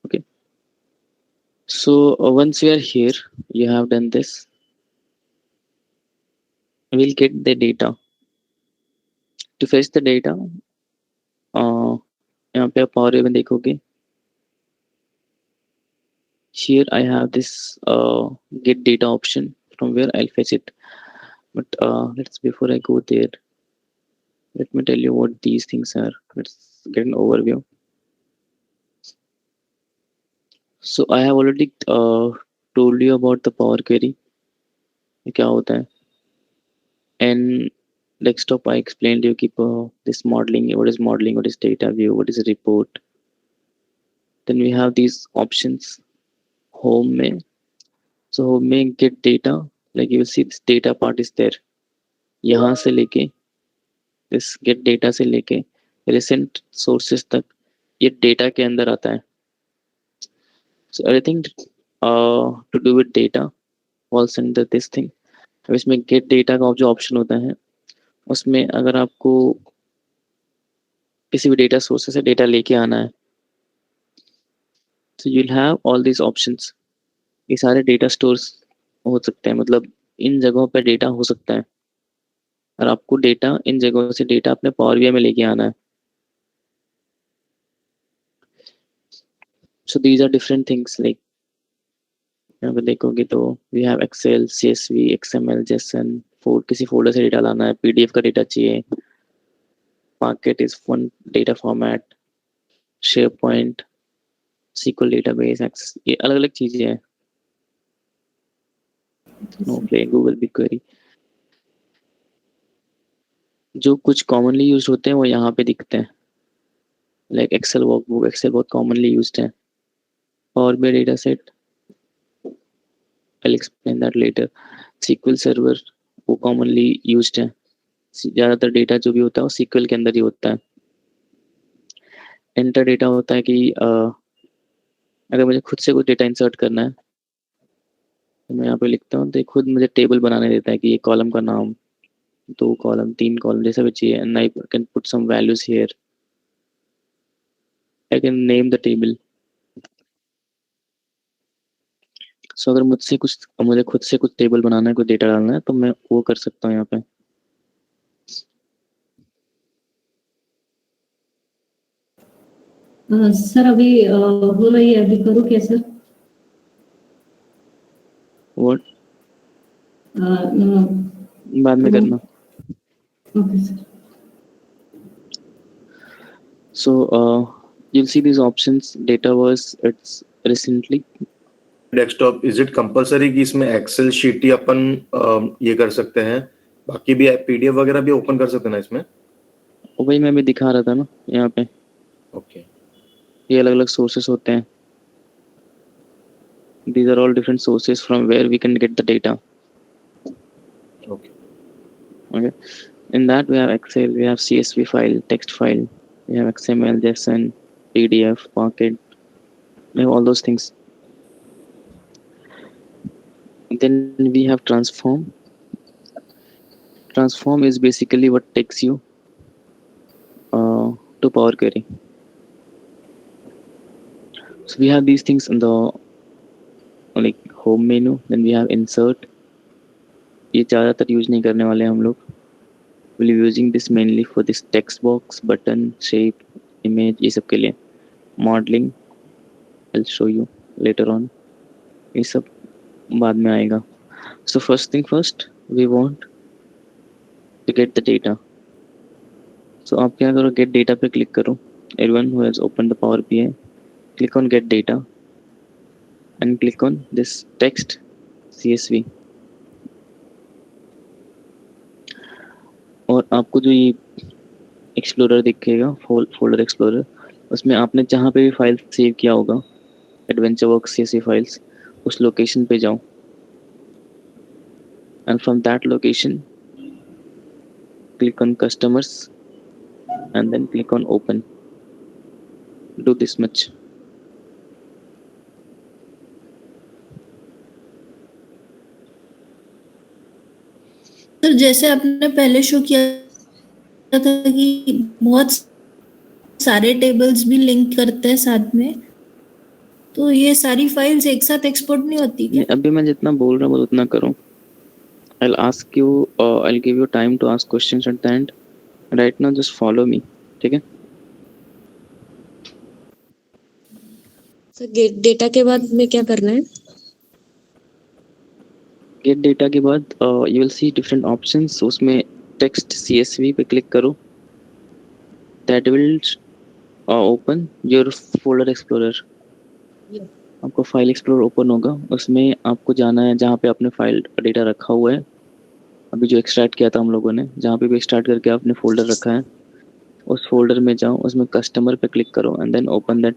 Okay. So once we are here, you have done this. We'll get the data. To fetch the data, यहाँ पे आप पावर में देखोगे. Here I have this get data option from where I'll fetch it. But before I go there, let me tell you what these things are. Let's get an overview. So I have already told you about the Power Query. ये क्या होता है? And desktop I explained you keep this modeling, what is modeling, what is data view, what is a report. Then we have these options. Home में, so home में get data, like you will see this data part is there. यहाँ से लेके this get data से लेके recent sources तक ये data के अंदर आता है. So everything to do with data falls under this thing. अब इसमें get data का जो ऑप्शन होता है उसमें अगर आपको किसी भी डेटा सोर्स से डेटा लेके आना है, so you'll have all these options. ये सारे डेटा स्टोर्स हो सकते हैं, मतलब इन जगहों पे डेटा हो सकता है और आपको डेटा इन जगहों से डेटा अपने पावर बीआई में लेके आना है. So these are different things, like यहाँ पे देखोगे तो we have Excel, CSV, XML, JSON, किसी फोल्डर से डेटा लाना है, PDF का डेटा चाहिए, Parquet is one data format, SharePoint, SQL database, Access, ये अलग अलग चीजें हैं. Snowflake, Google BigQuery. जो कुछ कॉमनली यूज होते हैं वो यहाँ पे दिखते हैं, लाइक एक्सेल वर्कबुक. एक्सेल बहुत कॉमनली यूज्ड है. Power BI data set, I'll explain that later. SQL server वो कॉमनली यूज्ड है. ज़्यादातर डेटा जो भी होता है वो SQL के अंदर ही होता है. एंटर डेटा होता है कि अगर मुझे खुद से कुछ डेटा इंसर्ट करना है तो मैं यहाँ पे लिखता हूँ तो खुद मुझे टेबल बनाने देता है कि ये कॉलम का नाम, 2 कॉलम, 3 कॉलम, जैसा भी चाहिए. And I can put some values here. I can name the table. So अगर मुझे खुद से कुछ टेबल बनाना है, कुछ डेटा डालना है, तो मैं वो कर सकता हूँ यहाँ पे. सर अभी हो रही है, अभी करूँ क्या सर? व्हाट? बाद में करना. Okay sir. So you'll see these options. Data was it's recently. Desktop is it compulsory कि इसमें एक्सेल शीट ही अपन ये कर सकते हैं, बाकी भी पीडीएफ वगैरह भी ओपन कर सकते हैं ना इसमें? वही मैं भी दिखा रहा था ना यहाँ पे. ओके. ये अलग अलग सोर्सेस होते हैं. These are all different sources from where we can get the data. Okay. In that we have Excel, we have CSV file, text file, we have XML, JSON, PDF, Parquet, we have all those things. Then we have transform. Transform is basically what takes you to Power Query. So we have these things in the like home menu. Then we have insert. ये ज़्यादातर use नहीं करने वाले हम लोग. We'll be using this mainly for this text box, button, shape, image, ये सब के लिए. Modeling, I'll show you later on. ये सब बाद में आएगा. So first thing first, we want to get the data. So आप क्या करो, get data पे click करो. Everyone who has opened the Power BI, click on get data and click on this text CSV. और आपको जो ये explorer दिखेगा, फोल्डर एक्सप्लोरर, उसमें आपने जहाँ पे भी फाइल सेव किया होगा, एडवेंचर वर्क CSV फाइल्स, उस लोकेशन पे जाओ. And from that location, click on customers and then click on open. Do this much. जैसे आपने पहले शो किया था कि बहुत सारे टेबल्स भी लिंक करते हैं साथ में, तो ये सारी फाइल्स एक साथ एक्सपोर्ट नहीं होती क्या? अभी मैं जितना बोल रहा हूँ उतना करो. I'll ask you, I'll give you time to ask questions at the end. Right now, just follow me. ठीक है? सर गेट डेटा के बाद में क्या करना है? Get data के बाद you will see different options. उसमें text CSV पे click करो. That will open your folder explorer. आपको फाइल एक्सप्लोरर ओपन होगा. उसमें आपको जाना है जहाँ पे आपने फाइल डेटा रखा हुआ है. अभी जो एक्सट्रैक्ट किया था हम लोगों ने, जहाँ पे भी एक्सट्रैक्ट करके आपने फोल्डर रखा है, उस फोल्डर में जाओ, उसमें कस्टमर पे क्लिक करो and then open that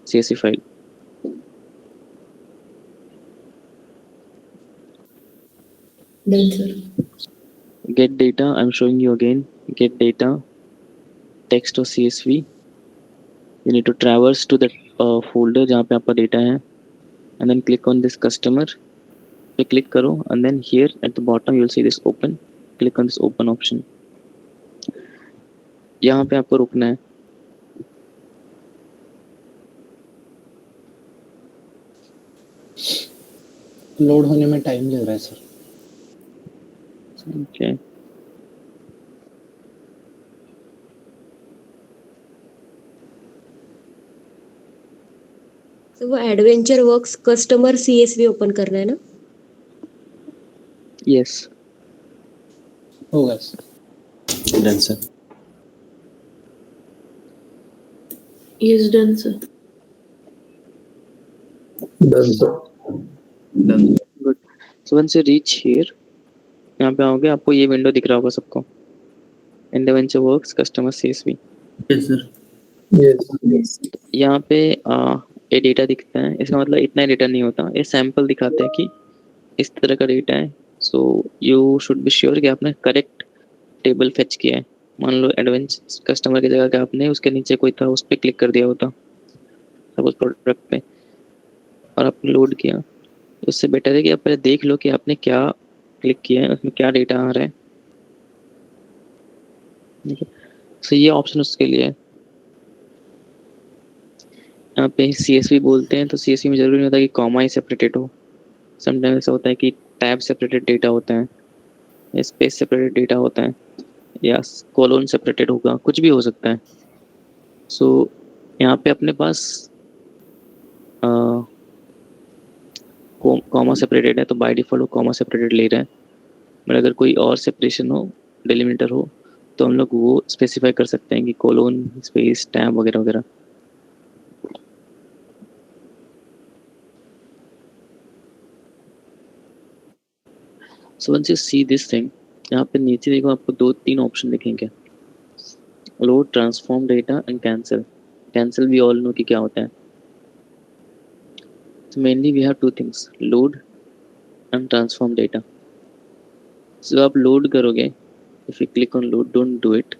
CSV file. Done, sir. Get data, I'm showing you again. Get data, text or CSV. You need to traverse to that folder जहाँ पे आपका डेटा है and then click on this customer. पे click करो and then here at the bottom you'll see this open. Click on this open option. यहाँ पे आपको रुकना है. लोड होने में टाइम लग रहा है सर. Okay. तो वो adventure works customer CSV open करना है ना? Yes. होगा sir. Done, sir. Yes, done, sir. Done, sir. Done. Good. So once you reach here, यहाँ पे आओगे, आपको ये विंडो दिख रहा होगा सबको. Adventure works customer CSV. Yes, sir. Yes. यहाँ पे ये डेटा दिखता है. इसका मतलब इतना ही डेटा नहीं होता. ये सैंपल दिखाता है कि इस तरह का डेटा है. So you should be sure कि आपने करेक्ट टेबल फेच किया है. मान लो एडवेंचर कस्टमर की जगह का आपने उसके नीचे कोई था, उस पर क्लिक कर दिया होता सपोज प्रोडक्ट पे, और आपने लोड किया. उससे बेटर है कि आप पहले देख लो कि आपने क्या क्लिक किया है, उसमें क्या डेटा आ रहा है. सो ये ऑप्शन उसके लिए है. यहाँ पे CSV बोलते हैं तो CSV में जरूरी नहीं होता कि कॉमा ही सेपरेटेड हो. समटाइम्स ऐसा होता है कि टैब सेपरेटेड डेटा होता है, या स्पेस सेपरेटेड डेटा होता है, या कोलोन सेपरेटेड होगा, कुछ भी हो सकता है. सो यहाँ पे अपने पास कॉमा सेपरेटेड है तो बाय डिफॉल्ट वो कॉमा सेपरेटेड ले रहा है. बट अगर कोई और सेपरेशन हो, डेलिमिटर हो, तो हम लोग वो स्पेसिफाई कर सकते हैं कि कोलोन स्पेस टैब वगैरह वगैरह. So once you see this thing, यहाँ पे नीचे देखो आपको 2-3 ऑप्शन दिखेंगे. Load, transform data and cancel. Cancel भी ऑल नो कि क्या होता है. So mainly we have two things, load and transform data. So आप लोड करोगे, if you click on load, don't do it,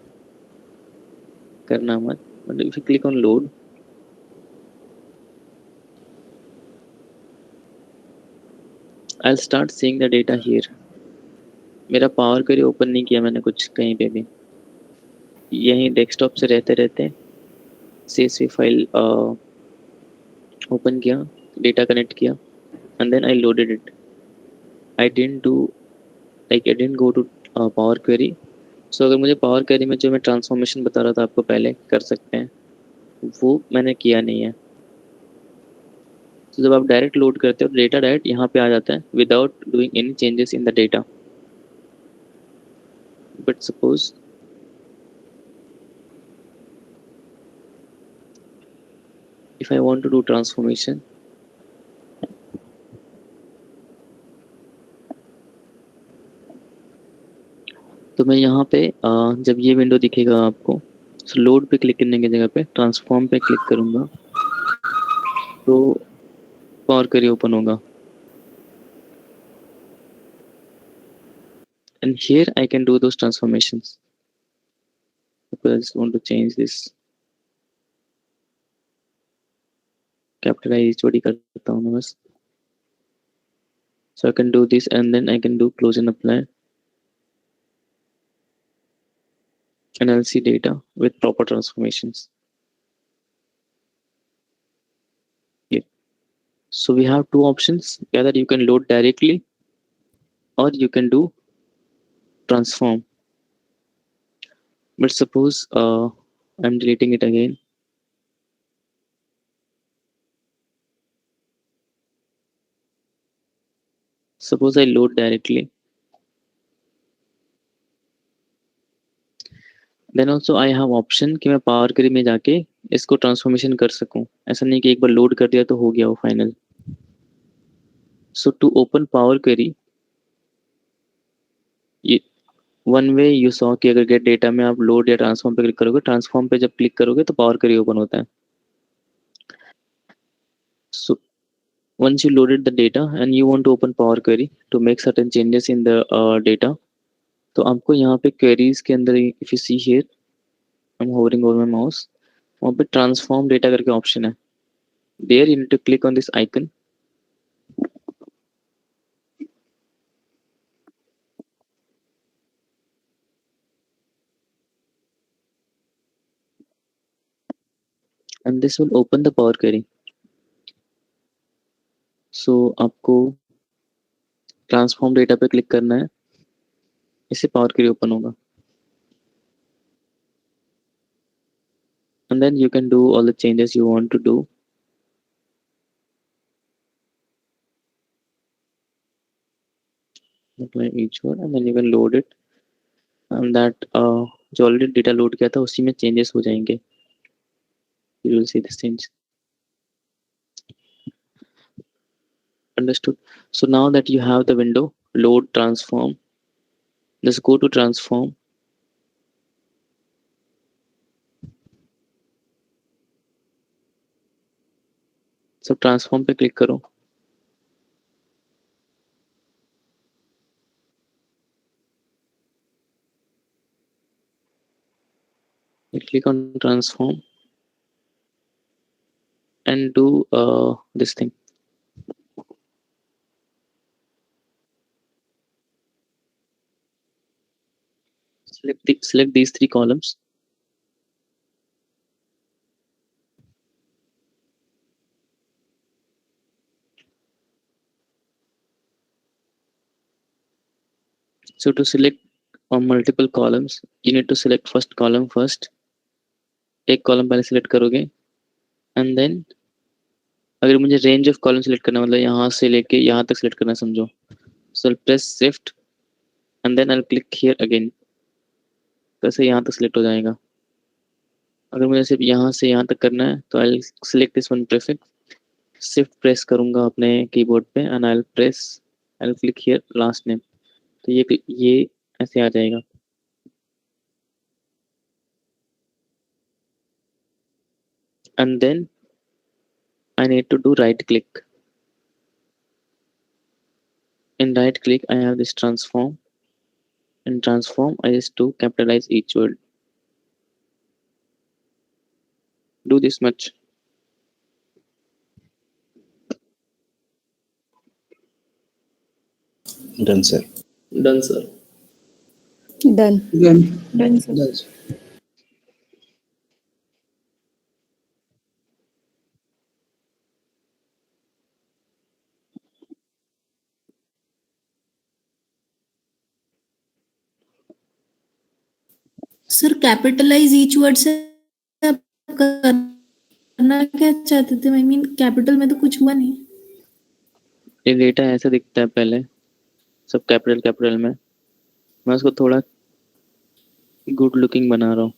करना मत. But if you click on load, I'll start seeing the data here. मेरा power query open नहीं किया मैंने कुछ कहीं पे भी. यहीं डेस्कटॉप से रहते रहते CSV फाइल ओपन किया, डेटा कनेक्ट किया, and then I loaded it. I didn't go to power query. So अगर मुझे पावर क्वेरी में जो मैं ट्रांसफॉर्मेशन बता रहा था आपको पहले कर सकते हैं, वो मैंने किया नहीं है. तो जब आप डायरेक्ट लोड करते हो डेटा डायरेक्ट यहाँ पे आ जाता है without doing any changes in the data. But suppose if I want to do transformation, तो मैं यहाँ पे जब ये विंडो दिखेगा आपको, लोड पे क्लिक करने की जगह पे ट्रांसफॉर्म पे क्लिक करूँगा तो पावर क्वेरी ओपन होगा. And here I can do those transformations. Because I just want to change this. Capitalize HOD करता हूँ मैं बस. So I can do this and then I can do close and apply. NLC data with proper transformations. Here. So we have two options. Either you can load directly or you can do transform. But suppose I'm deleting it again. Suppose I load directly. Then also I have option कि मैं power Query में जाके इसको transformation कर सकूं. ऐसा नहीं कि एक बार लोड कर दिया तो हो गया वो final. So to open Power Query, one way you saw कि अगर get data में आप load या transform पे क्लिक करोगे, transform पे जब क्लिक करोगे तो Power Query open होता है. So once you loaded the data and you want to open Power Query to make certain changes in the data, तो आपको यहाँ पे queries के अंदर if you see here, I'm hovering over my mouse, वहाँ पे transform data करके option है. There you need to click on this icon. And this will open the Power Query. So आपको ट्रांसफॉर्म डेटा पे click करना है, इससे power query open होगा. And then you can do all the changes you want to do. Apply each one and then you can load it. And that जो already data load किया था उसी में चेंजेस हो जाएंगे. You will see this change. Understood. So now that you have the window load transform, just go to transform. So transform पे click करो. You click on transform and do this thing. Select these three columns. So to select on multiple columns, you need to select first column first. एक column पहले select करोगे, and then अगर मुझे range of column select करना मतलब यहाँ से लेके यहाँ तक select करना समझो. So I'll press shift and then I'll click here again. तो ऐसे यहाँ तक select हो जाएगा. अगर मुझे सिर्फ यहाँ से यहाँ तक करना है तो I'll select this one prefix. Shift press करूँगा अपने keyboard पे and I'll click here last name. तो ये ऐसे आ जाएगा. And then I need to do right click. In right click I have this transform. In transform I just do capitalize each word. Do this much. Done, sir. Done, sir. Done. Done, sir. Done, sir. Sir capitalise each word से आप करना क्या चाहते थे? I mean capital में तो कुछ हुआ नहीं. ये डेटा ऐसा दिखता है पहले सब कैपिटल में. मैं उसको थोड़ा गुड लुकिंग बना रहा हूँ.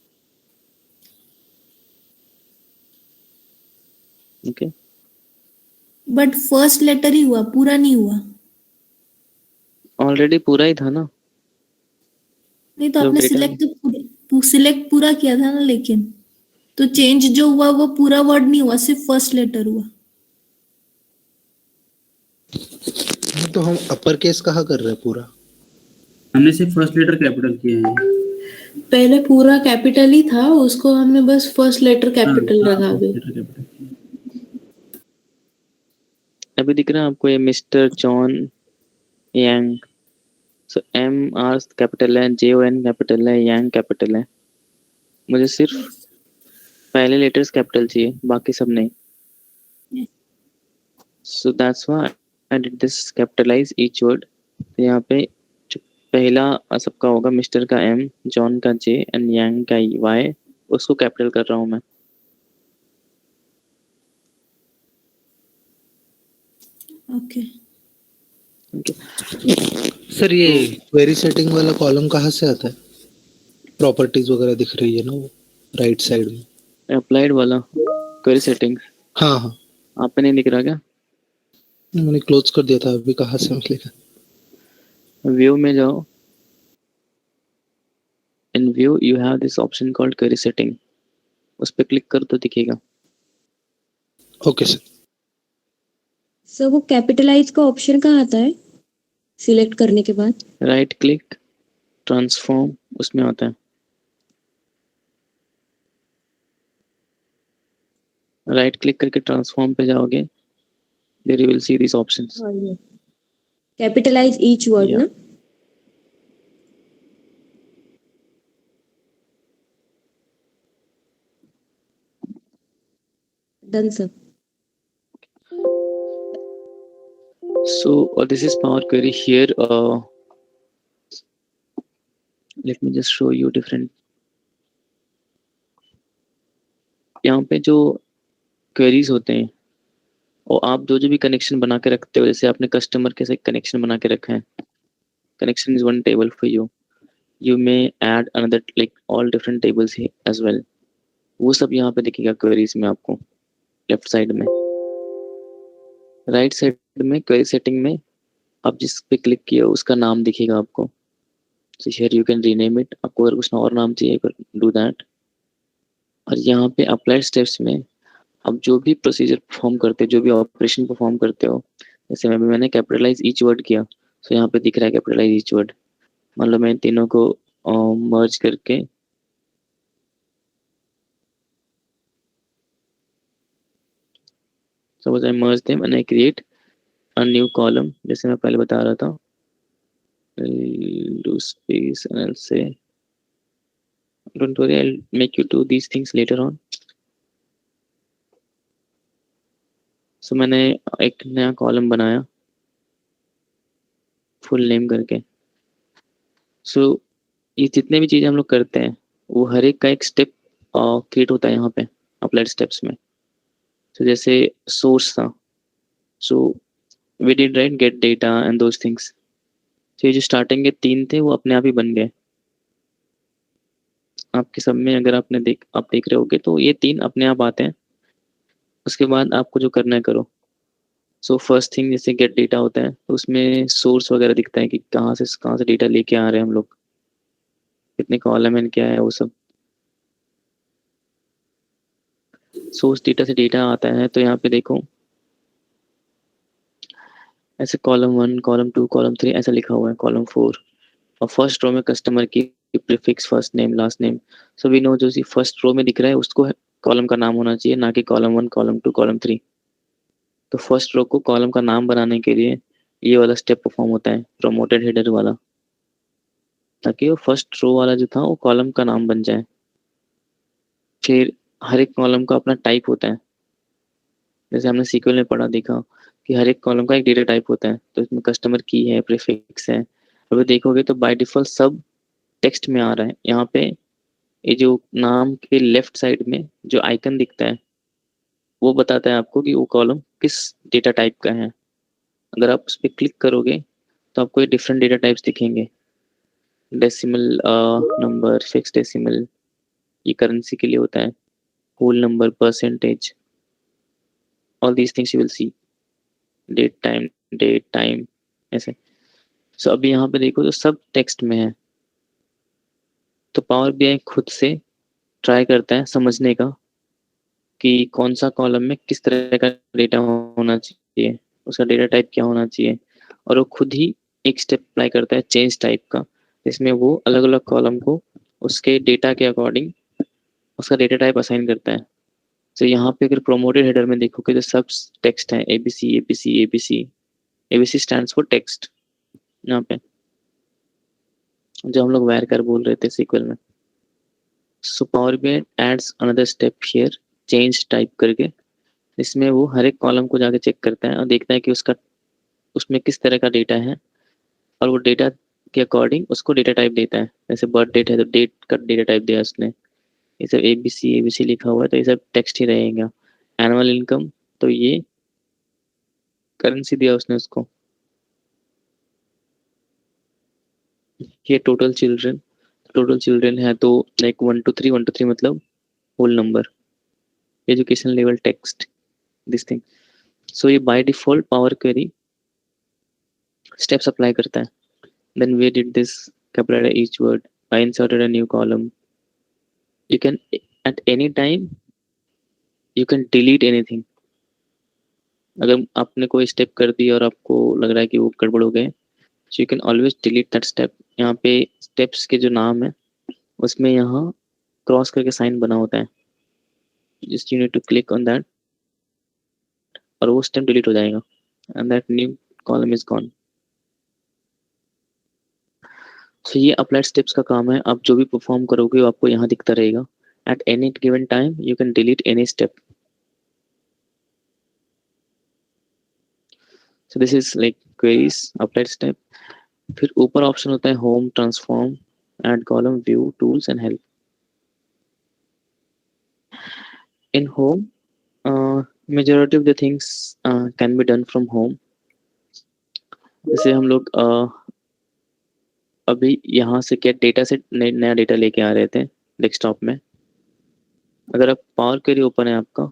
ओके. बट फर्स्ट लेटर ही हुआ, पूरा नहीं हुआ. ऑलरेडी पूरा ही था ना. नहीं तो आपने सिलेक्ट पूरा किया था ना, लेकिन तो चेंज जो हुआ वो पूरा वर्ड नहीं हुआ, सिर्फ फर्स्ट लेटर हुआ. तो हम अपर केस कहाँ कर रहे हैं पूरा? हमने सिर्फ फर्स्ट लेटर कैपिटल किया है. पहले पूरा कैपिटल ही था, उसको हमने बस फर्स्ट लेटर कैपिटल लगा दिया. अभी दिख रहा है आपको ये मिस्टर जॉन यांग. सो M R कैपिटल है, JON कैपिटल है, यांग कैपिटल है. मुझे सिर्फ पहले लेटर्स कैपिटल चाहिए, बाकी सब नहीं। So that's why I did this capitalise each word. तो यहाँ पे जो पहला सबका होगा मिस्टर का M, जॉन का J एंड यांग का Y, उसको कैपिटल कर रहा हूँ मैं। ओके सर ये क्वेरी सेटिंग वाला कॉलम कहाँ से आता है? प्रॉपर्टीज वगैरह दिख रही है ना वो राइट साइड में। अप्लाइड वाला क्वेरी सेटिंग। हाँ हाँ, आपने नहीं दिख रहा क्या? मैंने क्लोज कर दिया था, अभी कहाँ से मिलेगा? व्यू में जाओ, इन view you have this option called query setting, उस पर क्लिक कर तो दिखेगा। Okay sir. सर वो कैपिटलाइज का ऑप्शन कहाँ आता है सिलेक्ट करने के बाद? राइट क्लिक, ट्रांसफॉर्म, उसमें आता है। राइट क्लिक करके ट्रांसफॉर्म पे जाओगे, there you will see this options. Capitalize each word ना? Done sir. So this is Power Query here. Let me just show you different. यहाँ पे जो क्वेरीज होते हैं और आप जो भी कनेक्शन बना के रखते हो, जैसे आपने कस्टमर के साथ कनेक्शन बना के रखा है, connection is one table for you, you may add another like all different tables as well. वो सब यहाँ पे दिखेगा क्वेरीज में आपको लेफ्ट साइड में। राइट साइड में क्वेरी सेटिंग में आप जिस पे क्लिक किया उसका नाम दिखेगा आपको। So here you can rename it, आपको अगर कुछ और नाम चाहिए डू दैट। और यहाँ पे अप्लाइड स्टेप्स में आप जो भी प्रोसीजर परफॉर्म करते हो, जो भी ऑपरेशन परफॉर्म करते हो, जैसे मैंने कैपिटलाइज ईच वर्ड किया, तो यहाँ पे दिख रहा है कैपिटलाइज ईच वर्ड। मान लो मैं तीनों को मर्ज करके suppose I merge them and I create a new column, जैसे मैं पहले बता रहा था, do space and I'll say don't worry, I'll make you do these things later on. So मैंने एक नया कॉलम बनाया फुल नेम करके। सो ये जितने भी चीजें हम लोग करते हैं वो हर एक का एक स्टेप क्रिएट होता है यहाँ पे अप्लाइड स्टेप्स में। तो जैसे सोर्स था, so we did right get data and those things. तो ये जो स्टार्टिंग के 3 थे वो अपने आप ही बन गए आपके सब में। अगर आप देख रहे होगे तो ये 3 अपने आप आते हैं। उसके बाद आपको जो करना है करो। सो फर्स्ट थिंग जैसे गेट डेटा होता है, तो उसमें सोर्स वगैरह दिखता है कि कहाँ से डेटा लेके आ रहे हैं हम लोग, कितने कॉलम है, क्या है वो सब। सोर्स डेटा से डेटा आता है, तो यहाँ पे देखो ऐसे कॉलम 1, कॉलम 2, कॉलम 3 ऐसा लिखा हुआ है, कॉलम 4। और फर्स्ट रो में कस्टमर की prefix, first name, last name. So we know जो फर्स्ट रो में दिख रहा है उसको कॉलम का नाम होना चाहिए, ना कि कॉलम 1, कॉलम 2, कॉलम 3। तो फर्स्ट रो को कॉलम का नाम बनाने के लिए ये वाला स्टेप परफॉर्म होता है, प्रमोटेड हेडर वाला, ताकि वो फर्स्ट रो वाला जो था वो कॉलम का नाम बन जाए। फिर हर एक कॉलम का अपना टाइप होता है, जैसे हमने सीक्वल में पढ़ा देखा कि हर एक कॉलम का एक डेटा टाइप होता है। तो इसमें कस्टमर की है, प्रीफिक्स है। अगर देखोगे तो बाय डिफॉल्ट सब टेक्स्ट में आ रहा है। यहाँ पे ये जो नाम के लेफ्ट साइड में जो आइकन दिखता है वो बताता है आपको कि वो कॉलम किस डेटा टाइप का है। अगर आप उस पर क्लिक करोगे तो आपको ये डिफरेंट डेटा टाइप्स दिखेंगे, डेसिमल नंबर, फिक्स डेसिमल, ये करेंसी के लिए होता है, whole number, percentage, all these things you will see, date time ऐसे। सो अभी यहाँ पे देखो तो सब टेक्स्ट में है। तो पावर बीआई खुद से ट्राई करता है समझने का कि कौन सा कॉलम में किस तरह का डेटा होना चाहिए, उसका डेटा टाइप क्या होना चाहिए। और वो खुद ही एक स्टेप अप्लाई करता है चेंज टाइप का, जिसमें वो अलग अलग कॉलम को उसके डेटा के अकॉर्डिंग उसका डेटा टाइप असाइन करता है। तो यहाँ पे अगर प्रोमोटेड हेडर में देखोगे तो सब टेक्स्ट है, ABC ABC ABC. ABC stands for text. यहाँ पे जो हम लोग वायर कर बोल रहे थे सीक्वल में, so Power BI adds another step here, change type करके। इसमें वो हर एक कॉलम को जाके चेक करता है और देखता है कि उसका उसमें किस तरह का डेटा है, और वो डेटा के अकॉर्डिंग उसको डेटा टाइप देता है। जैसे बर्थ डेट है तो डेट का डेटा टाइप दिया उसने। ये सब ABC लिखा हुआ है तो ये सब टेक्स्ट ही रहेगा। एनुअल इनकम तो ये करेंसी दिया उसने उसको। ये टोटल चिल्ड्रन है तो लाइक 1 to 3 मतलब whole number. Education level text this thing. So ये by default power query steps apply करता है। Then we did this, capital each word, I inserted a new column. You can at any time you can delete anything. अगर आपने कोई step कर दी और आपको लग रहा है कि वो गड़बड़ हो गए, सो you can always delete that step. यहाँ पे स्टेप्स के जो नाम है उसमें यहाँ क्रॉस करके साइन बना होता है, just you need to click on that और वो स्टेप डिलीट हो जाएगा and that new column is gone. So ये अप्लाइड स्टेप्स का काम है। आप जो भी परफॉर्म करोगे वो आपको यहाँ दिखता रहेगा। At any given time you can delete any step. So this is like queries applied step. फिर ऊपर ऑप्शन होता है home, transform, add column, view, tools and help. In home majority of the things can be done from home. जैसे हम लोग अभी यहाँ से क्या डेटा से नया डेटा लेके आ रहे थे डेस्कटॉप में। अगर आप पावर क्वेरी ओपन है आपका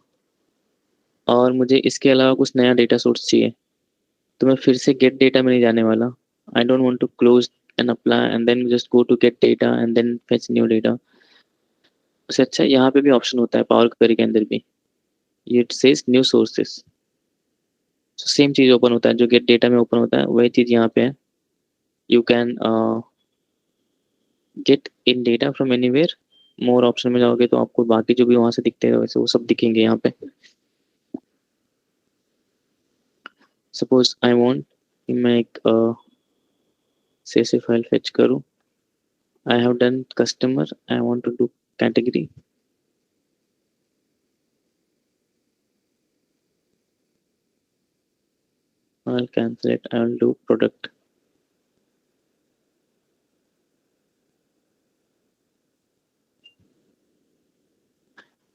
और मुझे इसके अलावा कुछ नया डेटा सोर्स चाहिए तो मैं फिर से गेट डेटा में नहीं जाने वाला। I don't want to close and apply and then just go to get data and then fetch new data. उससे अच्छा यहाँ पे भी ऑप्शन होता है पावर क्वेरी के अंदर भी, it says new sources. Same चीज ओपन होता है जो गेट डेटा में ओपन होता है, वही चीज यहाँ पे है। You can get in data from anywhere. More option में जाओगे तो आपको बाकी जो भी वहां से दिखते हैं वैसे वो सब दिखेंगे यहाँ पे। सपोज आई वांट कि मैं एक CSV फाइल फेच करूँ। I have done customer, I want to do category. I'll cancel it, I'll do product।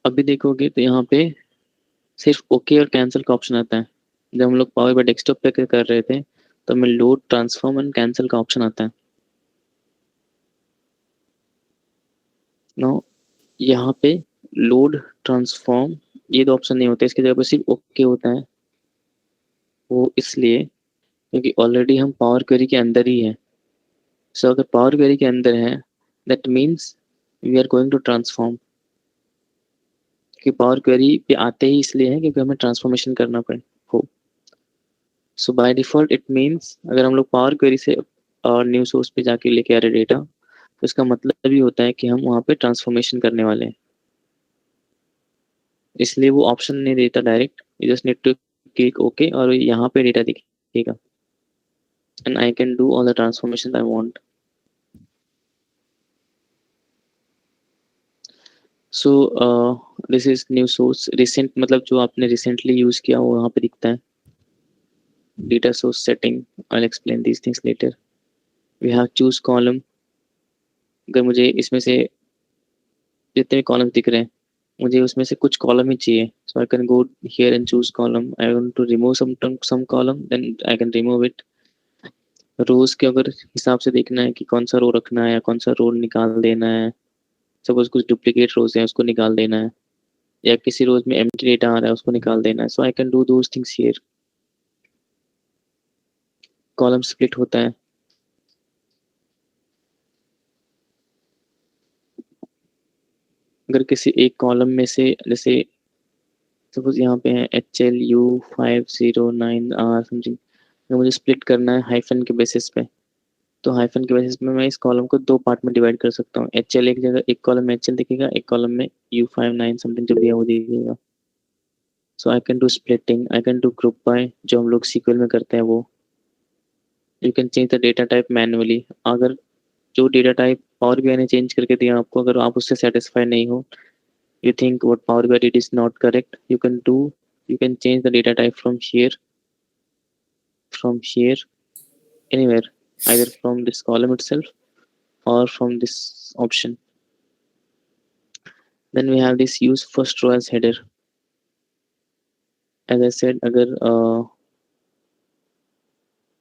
अभी देखोगे तो यहाँ पे सिर्फ ओके और कैंसिल का ऑप्शन आता है। जब हम लोग पावर बाय डेस्कटॉप पे कर रहे थे तो हमें लोड, ट्रांसफॉर्म एंड कैंसिल का ऑप्शन आता है। नो यहाँ पे लोड, ट्रांसफॉर्म ये दो ऑप्शन नहीं होते, इसकी जगह पे सिर्फ ओके होता है। वो इसलिए क्योंकि ऑलरेडी हम पावर क्वेरी के अंदर ही है। सो अगर पावर क्वेरी के अंदर है that means we are going to transform. कि पावर क्वेरी पे आते ही इसलिए है क्योंकि हमें ट्रांसफॉर्मेशन करना पड़े हो। सो बाय डिफॉल्ट इट मीन्स अगर हम लोग पावर क्वेरी से और न्यू सोर्स पे जाके लेके आ रहे डेटा तो इसका मतलब ये होता है कि हम वहाँ पे ट्रांसफॉर्मेशन करने वाले हैं। इसलिए वो ऑप्शन नहीं देता direct, you just need to click okay और यहाँ पे डेटा दिखेगा and I can do all the transformation I want. So this is new source. Recent मतलब जो आपने रिसेंटली यूज किया वो यहाँ पे दिखता है। Data source setting, I explain these things later. We have choose column. अगर मुझे इसमें से जितने कॉलम दिख रहे हैं मुझे उसमें से कुछ कॉलम ही चाहिए, so I can go here and choose column. I want to remove some column then I can remove it. Rows के अगर हिसाब से देखना है कि कौन सा रो रखना है या कौन सा रो निकाल देना है, सपोज कुछ डुप्लीकेट रोज है उसको निकाल देना है या किसी रोज में एम्प्टी डेटा आ रहा है उसको निकाल देना है, so I can do those things here. Column split होता है। अगर किसी एक कॉलम में से जैसे सपोज यहाँ पे है HLU509R समथिंग, अगर मुझे स्प्लिट करना है हाइफन के बेसिस पे तो हाइफन के बेसिस में मैं इस कॉलम को दो पार्ट में डिवाइड कर सकता हूँ। HL एक जगह, एक कॉलम में HL दिखेगा, एक कॉलम में U59 समथिंग जो दिया वो दिखेगा। So I can do splitting, I can do group by जो हम लोग SQL में करते हैं वो। You can change the data type manually. अगर जो data type power B I change करके दिया आपको, अगर आप उससे सेटिस्फाई नहीं हो, you think what Power BI did is not correct, you can change the data type from here anywhere, either from this column itself or from this option. Then we have this use first row as header. As I said, अगर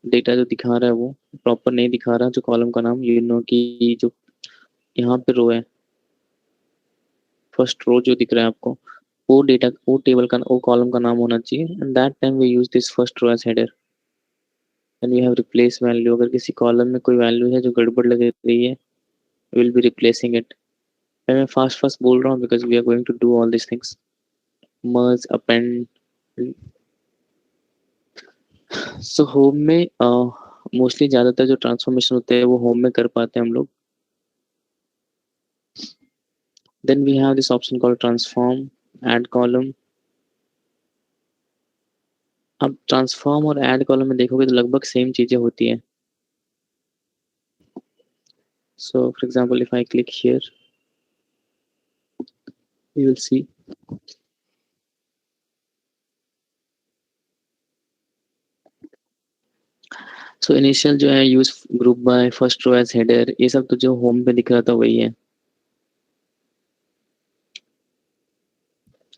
data जो दिखा रहा है वो proper नहीं दिखा रहा, जो कॉलम का नाम यू नो कि जो यहाँ पे रो है, फर्स्ट रो जो दिख रहा है आपको, वो डेटा, वो टेबल का, वो कॉलम का नाम होना चाहिए. And that time we use this first row as header. And we have replace value. अगर किसी कॉलम में कोई वैल्यू है जो गड़बड़ लग रही है, we will be replacing it. मैं फास्ट बोल रहा हूँ because we are going to do all this things. Merge, append. So home में मोस्टली ज़्यादातर जो ट्रांसफॉर्मेशन होते हैं वो होम में कर पाते हैं हम लोग. Then we have this option called transform, add column. अब ट्रांसफॉर्म और ऐड कॉलम में देखोगे तो लगभग सेम चीजें होती हैं. So for example, if I click here, you will see so initial जो है use group by, first row as header, ये सब तो जो होम पे दिख रहा था वही है.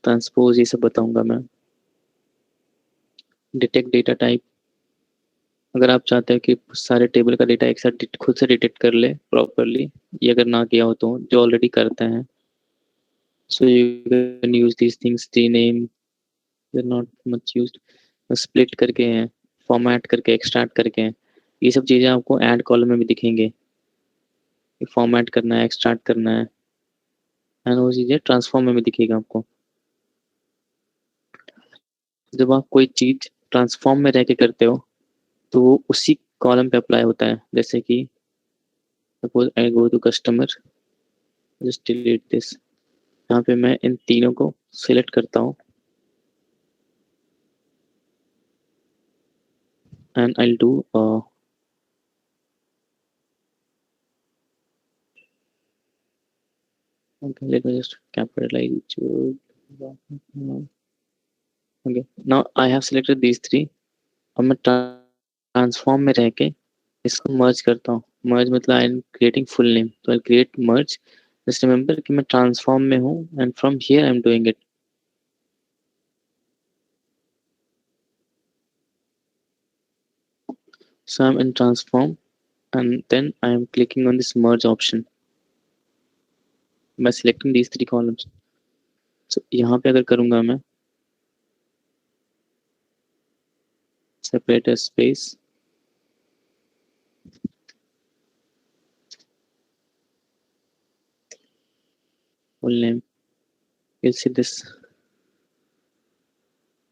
ट्रांसपोज ये सब बताऊंगा मैं. डिटेक्ट डेटा टाइप, अगर आप चाहते हो कि सारे टेबल का डेटा एक साथ खुद से डिटेक्ट कर ले प्रॉपरली, ये अगर ना किया हो तो, जो ऑलरेडी करते हैं, so you can use these things. Rename, they are not much used. Split करके हैं, फॉर्मेट करके, एक्सट्रैक्ट करके हैं, ये सब चीज़ें आपको ऐड कॉलम में भी दिखेंगे. फॉर्मेट करना है, एक्सट्रैक्ट करना है, एंड वो चीज़ें ट्रांसफॉर्म में भी दिखेगा आपको. जब आप कोई चीज ट्रांसफॉर्म में रह के करते हो तो वो उसी कॉलम पे अप्लाई होता है. जैसे कि suppose I go to customer, just delete this. यहाँ पे मैं इन तीनों को सिलेक्ट करता हूँ and I do okay, let me just capitalize. Okay, now I have selected these three. अब मैं ट्रांसफॉर्म में रह के इसको मर्ज करता हूँ. मर्ज मतलब I am creating full name, तो I create merge. Just remember कि मैं ट्रांसफॉर्म में हूँ and from here I am doing it. So I'm in transform and then I am clicking on this merge option by selecting these three columns. So यहाँ पे अगर करूँगा मैं separate a space, full name, you'll see this.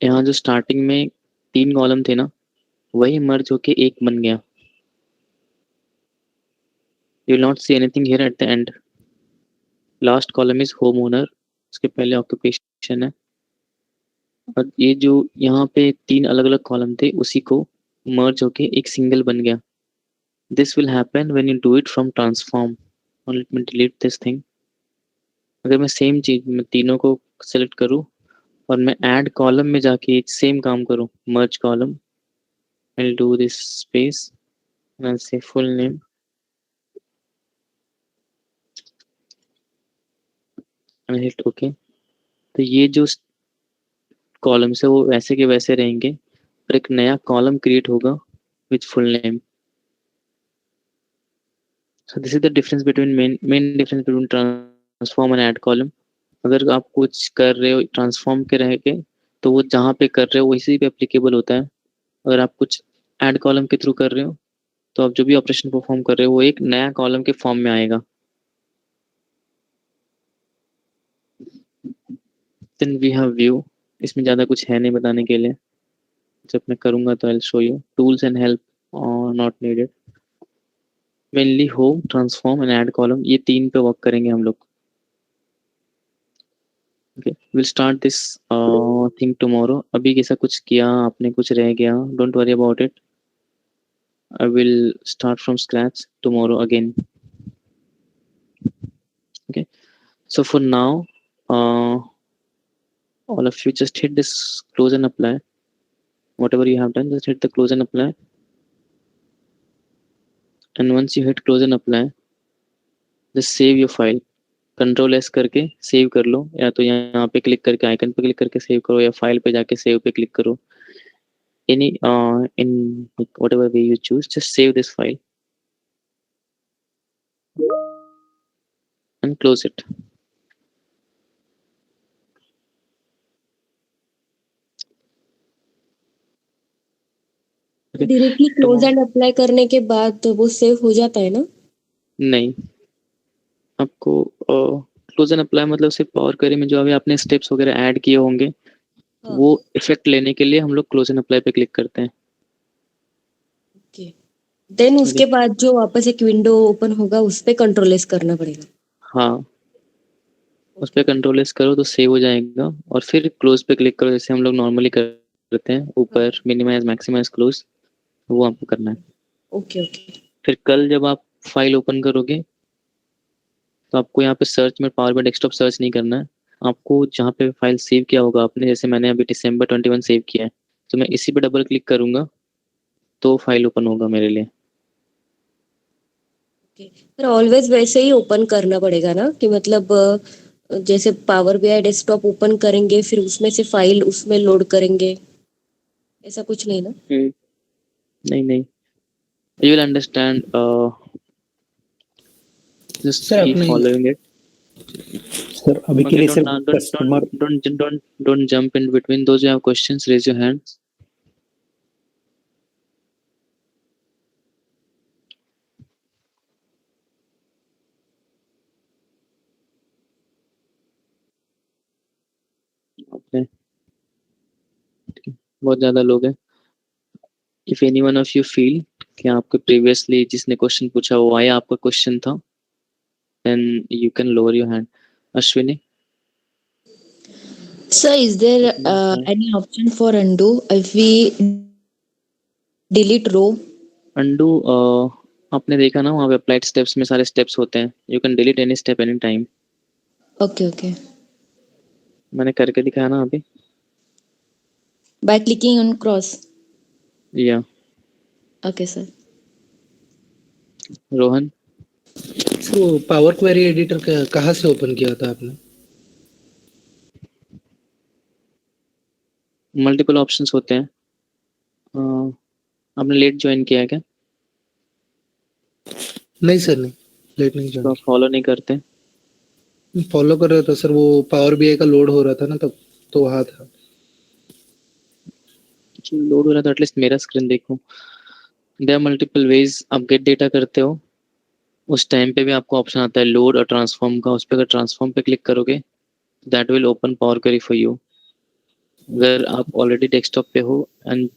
यहाँ जो starting में 3 column थे ना, वही मर्ज होके एक बन गया. You will not see anything here at the end. Last column is homeowner, उसके पहले occupation है, और ये जो यहाँ पे 3 अलग अलग कॉलम थे उसी को मर्ज होके एक सिंगल बन गया. This will happen when you do it from transform. Now let me delete this thing. अगर मैं सेम चीज मैं तीनों को सेलेक्ट करूँ और मैं ऐड कॉलम में जाके सेम काम करूँ, मर्ज column, I'll do this space and I'll say full name and I'll hit OK. तो ये जो कॉलम्स है वो वैसे के वैसे रहेंगे, पर एक नया कॉलम क्रिएट होगा with full name. So this is the difference between main difference between transform and add column. अगर आप कुछ कर रहे हो ट्रांसफॉर्म के रह के तो वो जहाँ पे कर रहे हो वैसे भी एप्लीकेबल होता है. अगर आप कुछ ऐड कॉलम के थ्रू कर रहे हो तो आप जो भी ऑपरेशन परफॉर्म कर रहे हो वो एक नया कॉलम के फॉर्म में आएगा. Then we have view. इसमें ज़्यादा कुछ है नहीं बताने के लिए. जब मैं करूँगा तो I'll show you. Tools and help not needed. Mainly home, transform and add column, ये 3 पे वर्क करेंगे हम लोग. Okay, we'll start this thing tomorrow. अभी कैसा कुछ किया आपने, कुछ रह गया, don't worry about it. I will start from scratch tomorrow again. Okay, so for now, all of you just hit this close and apply. Whatever you have done, just hit the close and apply. And once you hit close and apply, just save your file. Control S करके save कर लो, या तो यहाँ पे click करके icon पे click करके save करो, या फाइल पे जाके सेव पे क्लिक करो. Any in whatever way you choose, just save this file and close it. Directly close and apply करने के बाद वो सेव हो जाता है ना? नहीं, आपको क्लोज एंड अप्लाई मतलब सिर्फ पावर क्वेरी में जो अभी आपने स्टेप्स वगैरह ऐड किए होंगे, वो इफेक्ट लेने के लिए हम लोग क्लोज एंड अप्लाई पे क्लिक करते हैं. देन उसके बाद जो वापस एक विंडो ओपन होगा उस पे कंट्रोल एस करना पड़ेगा. हाँ, उस पे कंट्रोल एस करो तो सेव हो जाएगा, और फिर क्लोज पे क्लिक करो जैसे हम लोग नॉर्मली करते हैं, ऊपर मिनिमाइज मैक्सिमाइज क्लोज, वो आपको करना है. Okay okay. फिर कल जब आप फाइल ओपन करोगे तो आपको यहाँ पे सर्च में पावर बाय डेस्कटॉप सर्च नहीं करना है. आपको जहाँ पे फाइल सेव किया होगा आपने, जैसे मैंने अभी December 21 सेव किया है, तो मैं इसी पे डबल क्लिक करूंगा तो फाइल ओपन होगा मेरे लिए. पर ऑलवेज वैसे ही ओपन करना पड़ेगा ना, कि मतलब जैसे पावर बीआई डेस्कटॉप ओपन करेंगे फिर उसमें से फाइल उसमें लोड करेंगे, ऐसा कुछ नहीं ना? नहीं नहीं, you will understand. Just Sir, keep अपने following it. सर अभी के लिए sir customer Don't jump in between. Those who have questions, raise your hands. Okay. बहुत ज्यादा लोग हैं. If any one of you feel कि आपको previously जिसने क्वेश्चन पूछा वो आया आपका क्वेश्चन था, then you can lower your hand. Ashwini. Sir, is there any option for undo if we delete row? Undo आपने देखा ना वहाँ पे applied steps में सारे steps होते हैं. You can delete any step any time. Okay okay. मैंने करके दिखाया ना अभी. By clicking on cross. Yeah. Okay sir. Rohan. So power query editor कहाँ से ओपन किया था आपने? मल्टीपल ऑप्शंस होते हैं. आपने लेट ज्वाइन किया है क्या? नहीं सर, नहीं लेट नहीं ज्वाइन. तो फॉलो नहीं करते? फॉलो कर रहा था सर, वो पावर बीआई का लोड हो रहा था ना तब, तो वहाँ था. लोड हो रहा था, एटलीस्ट मेरा स्क्रीन देखो. देयर आर मल्टीपल वेज आप गेट डेटा करते हो. उस टाइम पे भी आपको ऑप्शन आता है लोड और ट्रांसफॉर्म का. उस पर अगर ट्रांसफॉर्म पे क्लिक करोगे that will open Power Query for you. अगर आप ऑलरेडी डेस्कटॉप पे हो and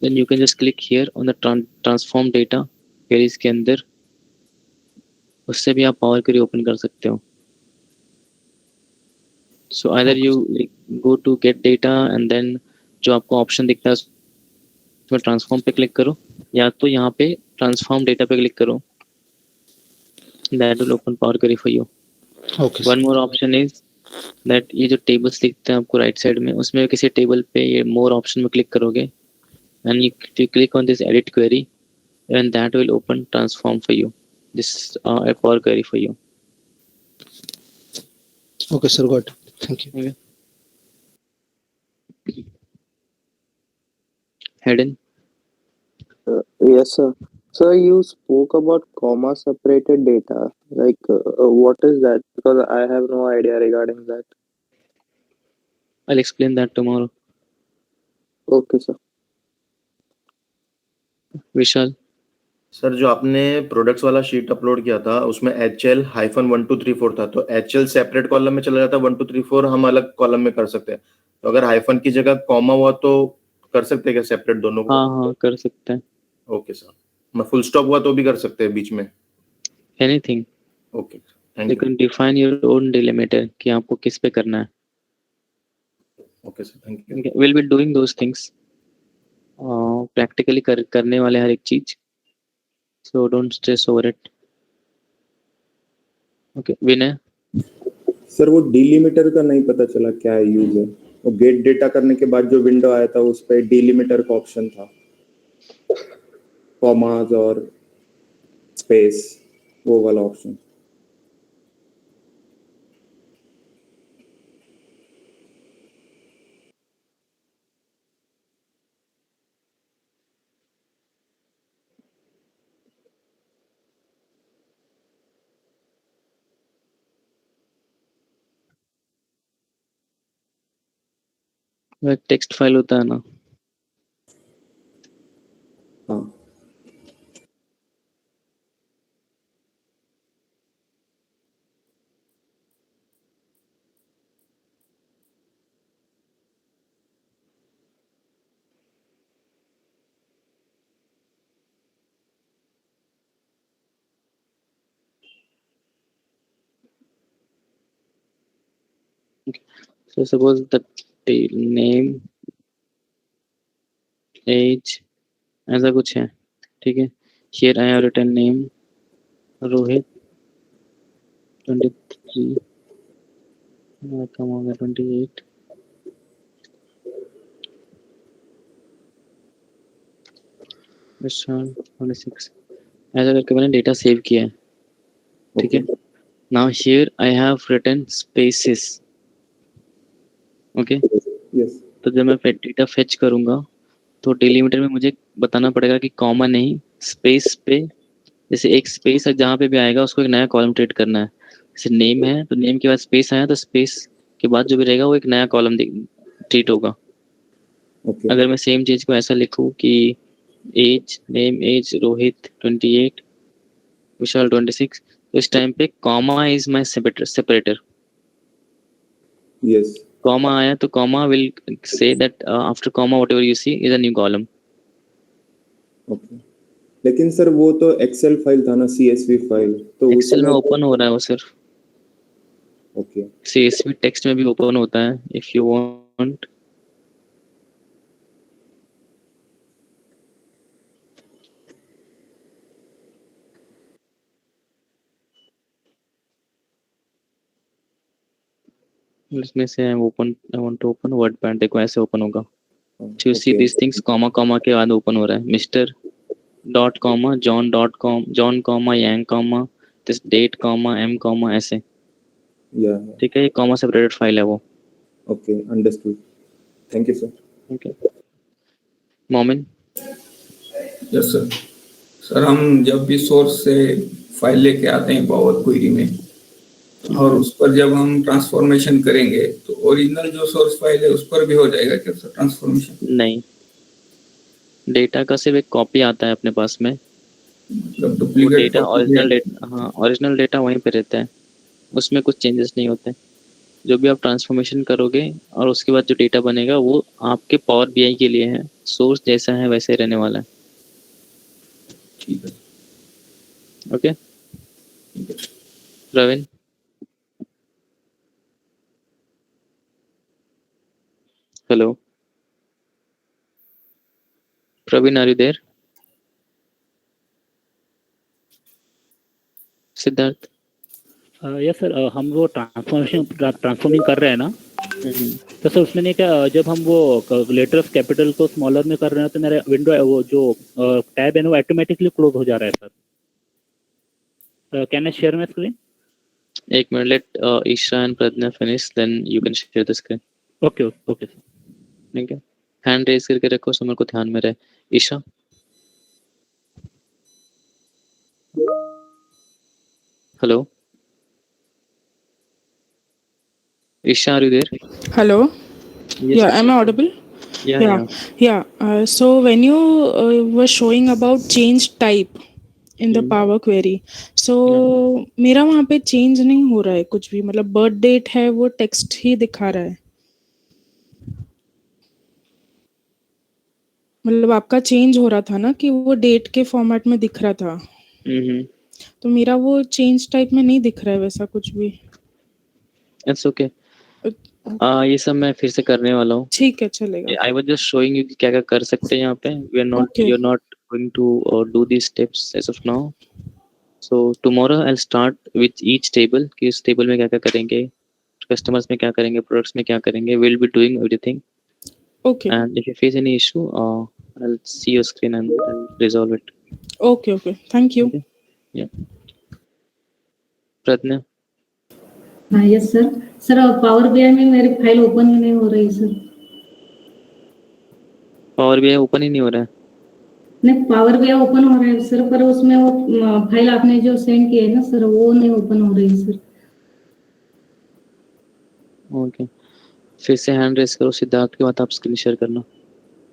then you can just click here on the transform data queries के अंदर, उससे भी आप पावर क्वेरी ओपन कर सकते हो. So either you go to get data and then जो आपको ऑप्शन दिखता है उसमें ट्रांसफॉर्म पे क्लिक करो, या तो यहाँ पे ट्रांसफॉर्म डेटा पे क्लिक करो. That will open Power Query for you. Okay. One more option is that ये जो टेबल्स दिखते हैं आपको राइट साइड में, उसमें किसी टेबल पे ये मोर ऑप्शन में क्लिक करोगे and you click on this edit query and that will open transform for you. This a Power Query for you. Okay sir, got it. Thank you. Okay. Hayden. Yes, sir. Sir, you spoke about comma separated data. Like, what is that? Because I have no idea regarding that. I'll explain that tomorrow. Okay, sir. Vishal. Sir जो आपने products वाला sheet upload किया था उसमें HL-1234 था, तो HL separate column में चला जाता है, 1 2 3 4 हम अलग कॉलम में कर सकते हैं. तो अगर हाइफन की जगह कॉमा हुआ तो कर सकते हैं क्या सेपरेट दोनों को? हाँ कर सकते हैं. Okay sir. मैं फुल स्टॉप हुआ तो भी कर सकते हैं बीच में? Anything. Okay, thank You can define your own delimiter कि आपको किस पे करना है. Okay sir, thank you. We'll be doing those things. Practically करने वाले हर एक चीज. So don't stress over it. Okay Vinay sir वो डिलिमिटर का नहीं पता चला क्या है यूज है। वो गेट डेटा करने के बाद जो विंडो आया था उस पे डिलिमिटर का ऑप्शन था, कॉमास और स्पेस, वो वाला ऑप्शन। वो एक टेक्स्ट फाइल होता है ना। हाँ So suppose the name, age ऐसा कुछ है, ठीक है। Here I have written name Rohit 23, कम हो गया 28, विशाल 26, ऐसा करके मैंने डेटा सेव किया है, ठीक है। Now here I have written spaces, okay yes तो जब मैं डेटा फेच करूंगा तो डिलीमीटर में मुझे बताना पड़ेगा कि कॉमा नहीं स्पेस पे, जैसे एक स्पेस जहाँ पे भी आएगा उसको एक नया कॉलम ट्रीट करना है। जैसे नेम है तो नेम के बाद स्पेस आया तो स्पेस के बाद जो भी रहेगा वो एक नया कॉलम ट्रीट होगा। ओके अगर मैं सेम चीज को ऐसा लिखूं कि age name age Rohit 28 Vishal 26, तो इस टाइम पे comma is my separator. Yes comma आया तो comma will say that after comma whatever you see is a new column. Okay लेकिन सर वो तो एक्सेल फाइल था ना, सीएसवी फाइल, तो एक्सेल में उसमें ओपन हो रहा है वो सिर्फ, ओके सीएसवी टेक्स्ट में भी ओपन होता है इफ यू वांट। इसमें से I want to open WordPad, देखो ऐसे ओपन होगा। You see this things comma comma के बाद ओपन हो रहा है, mister dot comma John dot com John comma Yang comma this date comma M comma ऐसे, या ठीक है। ये कॉमा सेपरेटेड फाइल है वो। Okay understood, thank you sir. Okay मोमिन यस सर। सर हम जब भी सोर्स से फाइल लेके आते हैं पावर क्वेरी में और उस पर जब हम ट्रांसफॉर्मेशन करेंगे तो ओरिजिनल जो सोर्स फाइल है उस पर भी हो जाएगा क्या सर ट्रांसफॉर्मेशन? नहीं, डेटा का सिर्फ एक कॉपी आता है अपने पास में, मतलब वो डुप्लीकेट डेटा ओरिजिनल डेटा, हाँ ओरिजिनल डेटा वहीं पे रहता है, उसमें कुछ चेंजेस नहीं होते। जो भी आप ट्रांसफॉर्मेशन करोगे और उसके बाद जो डेटा बनेगा वो आपके पावर बीआई के लिए है, सोर्स जैसा है वैसे ही रहने वाला है। ठीक है okay Praveen hello Praveen are you there? Siddharth yes sir, हम वो ट्रांसफॉर्मिंग कर रहे हैं ना, तो सर उसमें नहीं क्या जब हम वो लेटर ऑफ कैपिटल को स्मॉलर में कर रहे हैं तो मेरा विंडो वो जो टैब है ना वो ऑटोमेटिकली क्लोज हो जा रहा है sir. Can I share my screen? एक minute, let Isha and Pragya finish then you can share the screen. Okay okay sir, ठीक है, हैंड रेज करके रखो समर को ध्यान में रहे। Isha hello Isha, are you there? Hello. Yes, Yeah, am I audible? Yeah. So when you were showing about change type in the Power Query, so मेरा वहाँ पे change नहीं हो रहा है कुछ भी, मतलब birth date है वो text ही दिखा रहा है। मतलब आपका change हो रहा था ना कि वो date के format में दिख रहा था, तो मेरा वो change type में नहीं दिख रहा है वैसा कुछ भी। It's okay. ये सब मैं फिर से करने वाला हूँ। ठीक है, चलेगा। I was just showing you कि क्या क्या कर सकते हैं यहाँ पे। You're not going to do these steps as of now. So tomorrow I'll start with each table कि इस table में क्या क्या करेंगे, customers में क्या करेंगे, products में क्या करेंगे. We'll be doing everything. Okay. And if you face any issue, I'll see your screen and I'll resolve it. Okay. Okay. Thank you. Okay. Yeah. Pradnya. हाँ yes sir. Sir power BI में मेरी file open ही नहीं हो रही sir. Power BI open ही नहीं हो रहा है. नहीं, पावर बीआई ओपन हो रहा है सर, पर उसमें वो फाइल आपने जो सेंड की है ना सर, वो नहीं ओपन हो रही सर. ओके. फिर से हैंड रेस करो सिद्धार्थ, के बाद आप स्क्रीन शेयर करना.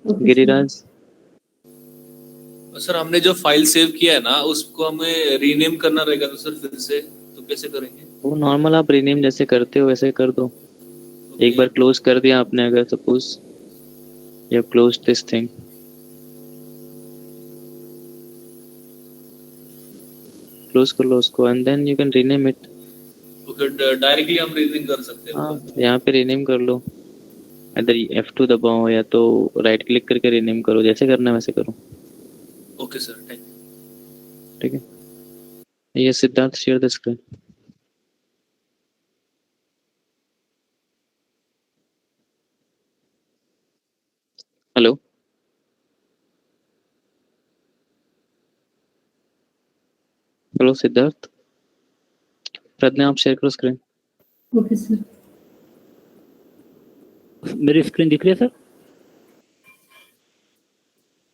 गिरिराज. सर हमने जो फाइल सेव किया है ना, उसको हमें रीनेम करना रहेगा तो सर फिर से तो कैसे करेंगे? वो नॉर्मल आप रीनेम जैसे करते हो वैसे कर दो. एक बार क्लोज कर दिया आपने, अगर suppose you have closed this thing, close कर लो उसको and then you can rename it. Okay, directly हम रीनेम कर सकते हैं. हाँ, यहाँ पे रीनेम कर लो. इधर F2 दबाओ या तो राइट क्लिक करके रीनेम करो, जैसे करना है वैसे करो. Okay sir, thank you. ठीक है. ये Siddharth share the screen. Hello. Hello Siddharth. Pragya आप शेयर करो स्क्रीन. Okay sir. मेरी स्क्रीन दिख रही है sir?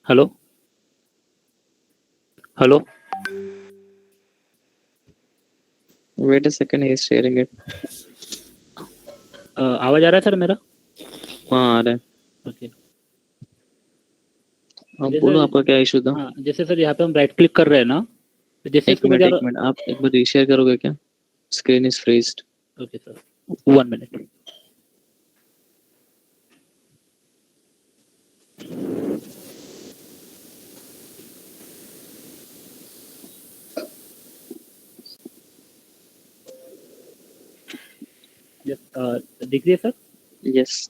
Hello hello. Wait a second, he is sharing it. आवाज आ रहा है सर मेरा? हाँ आ रहा है. ओके. आप बोलो आपका क्या इशू था? हाँ, जैसे सर यहाँ पे हम राइट क्लिक कर रहे हैं ना, तो जैसे एक मिनट आप एक बार रीशेयर करोगे क्या? Screen is freezed. Okay sir, 1 minute. दिख रही है सर? यस.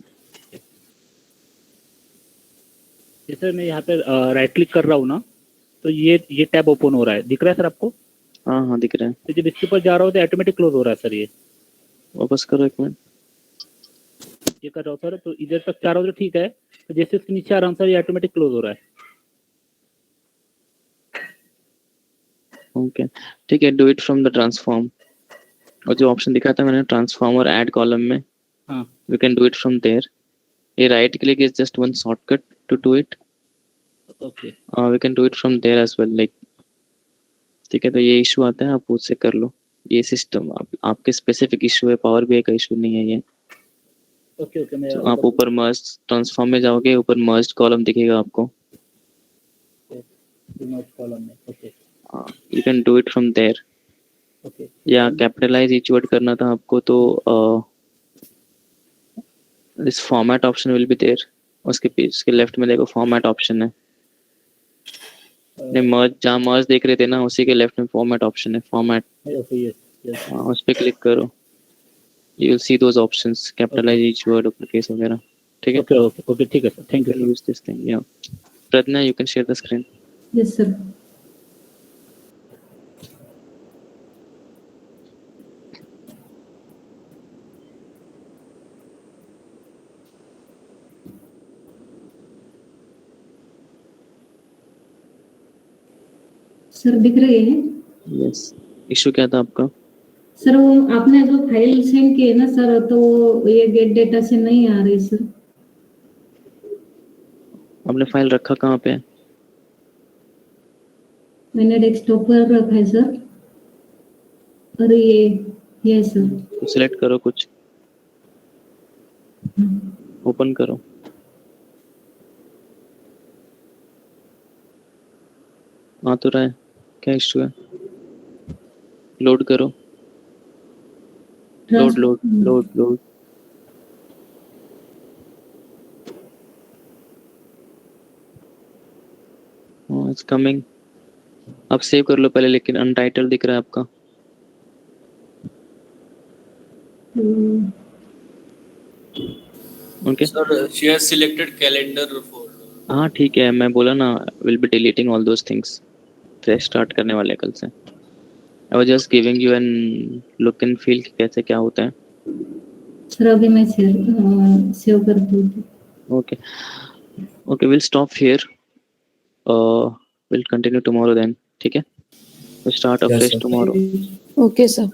जैसे मैं यहाँ पे राइट क्लिक कर रहा हूँ ना, तो ये टैब ओपन हो रहा है. दिख रहा है सर आपको? हाँ हाँ दिख रहा है. तो जब इसके ऊपर जा रहा हूँ तो ऑटोमेटिक क्लोज हो रहा है सर. ये वापस करो एक मिनट. ये कर रहा हूँ सर, तो इधर तक जा रहा हूँ तो ठीक है, तो जैसे इसके नीचे आ रहा हूँ सर, ये ऑटोमेटिक क्लोज हो रहा है. ओके ठीक है. Do it from the transform. और जो ऑप्शन दिखा था मैंने ट्रांसफॉर्म और ऐड कॉलम में, हाँ, we can do it from there. ये right click is just one shortcut to do it. Okay. We can do it from there as well like. ठीक है. तो ये इशू आता है, आप उससे कर लो. ये सिस्टम आपके स्पेसिफिक इशू है, पावर बीआई का इशू नहीं है ये. Okay okay. मैं तो आप ऊपर मर्ज ट्रांसफॉर्म में जाओगे, ऊपर मर्ज कॉलम दिखेगा आपको. मर्ज कॉलम में. Okay. You can do it from there. Okay. या कैपिटलाइज ईच वर्ड करना था आपको, तो this format option will be there. उसके लेफ्ट में देखो फॉर्मेट ऑप्शन है. नहीं, मर्ज जहाँ मर्ज देख रहे थे ना, उसी के लेफ्ट में फॉर्मेट ऑप्शन है. फॉर्मेट, उस पे क्लिक करो. You will see those options, capitalize each word, uppercase वगैरह. ठीक है. Okay okay okay. ठीक है sir, thank you. Use this thing. या Pragya you can share the screen. Yes sir. Sir दिख रही है? यस. इशू क्या था आपका? सर वो आपने जो फाइल सेंड की है ना सर, तो ये गेट डेटा से नहीं आ रही सर. आपने फाइल रखा कहाँ पे है? मैंने डेस्कटॉप पर रखा है सर. और ये सर. तो सिलेक्ट करो कुछ, ओपन करो. आ तो रहा है, क्या इशू है? लोड करो. Load load load load. It's coming. आप सेव कर लो पहले, लेकिन अनटाइटल दिख रहा है आपका. Okay sir, she has selected calendar for. हाँ ठीक है, मैं बोला ना will be deleting all those things. Fresh start करने वाले कल से. I was just giving you an look and feel कि कैसे क्या होता है. सर अभी मैं सेव कर दूँ. Okay. Okay, we'll stop here. We'll continue tomorrow then. ठीक है? We'll start afresh tomorrow. Okay, sir.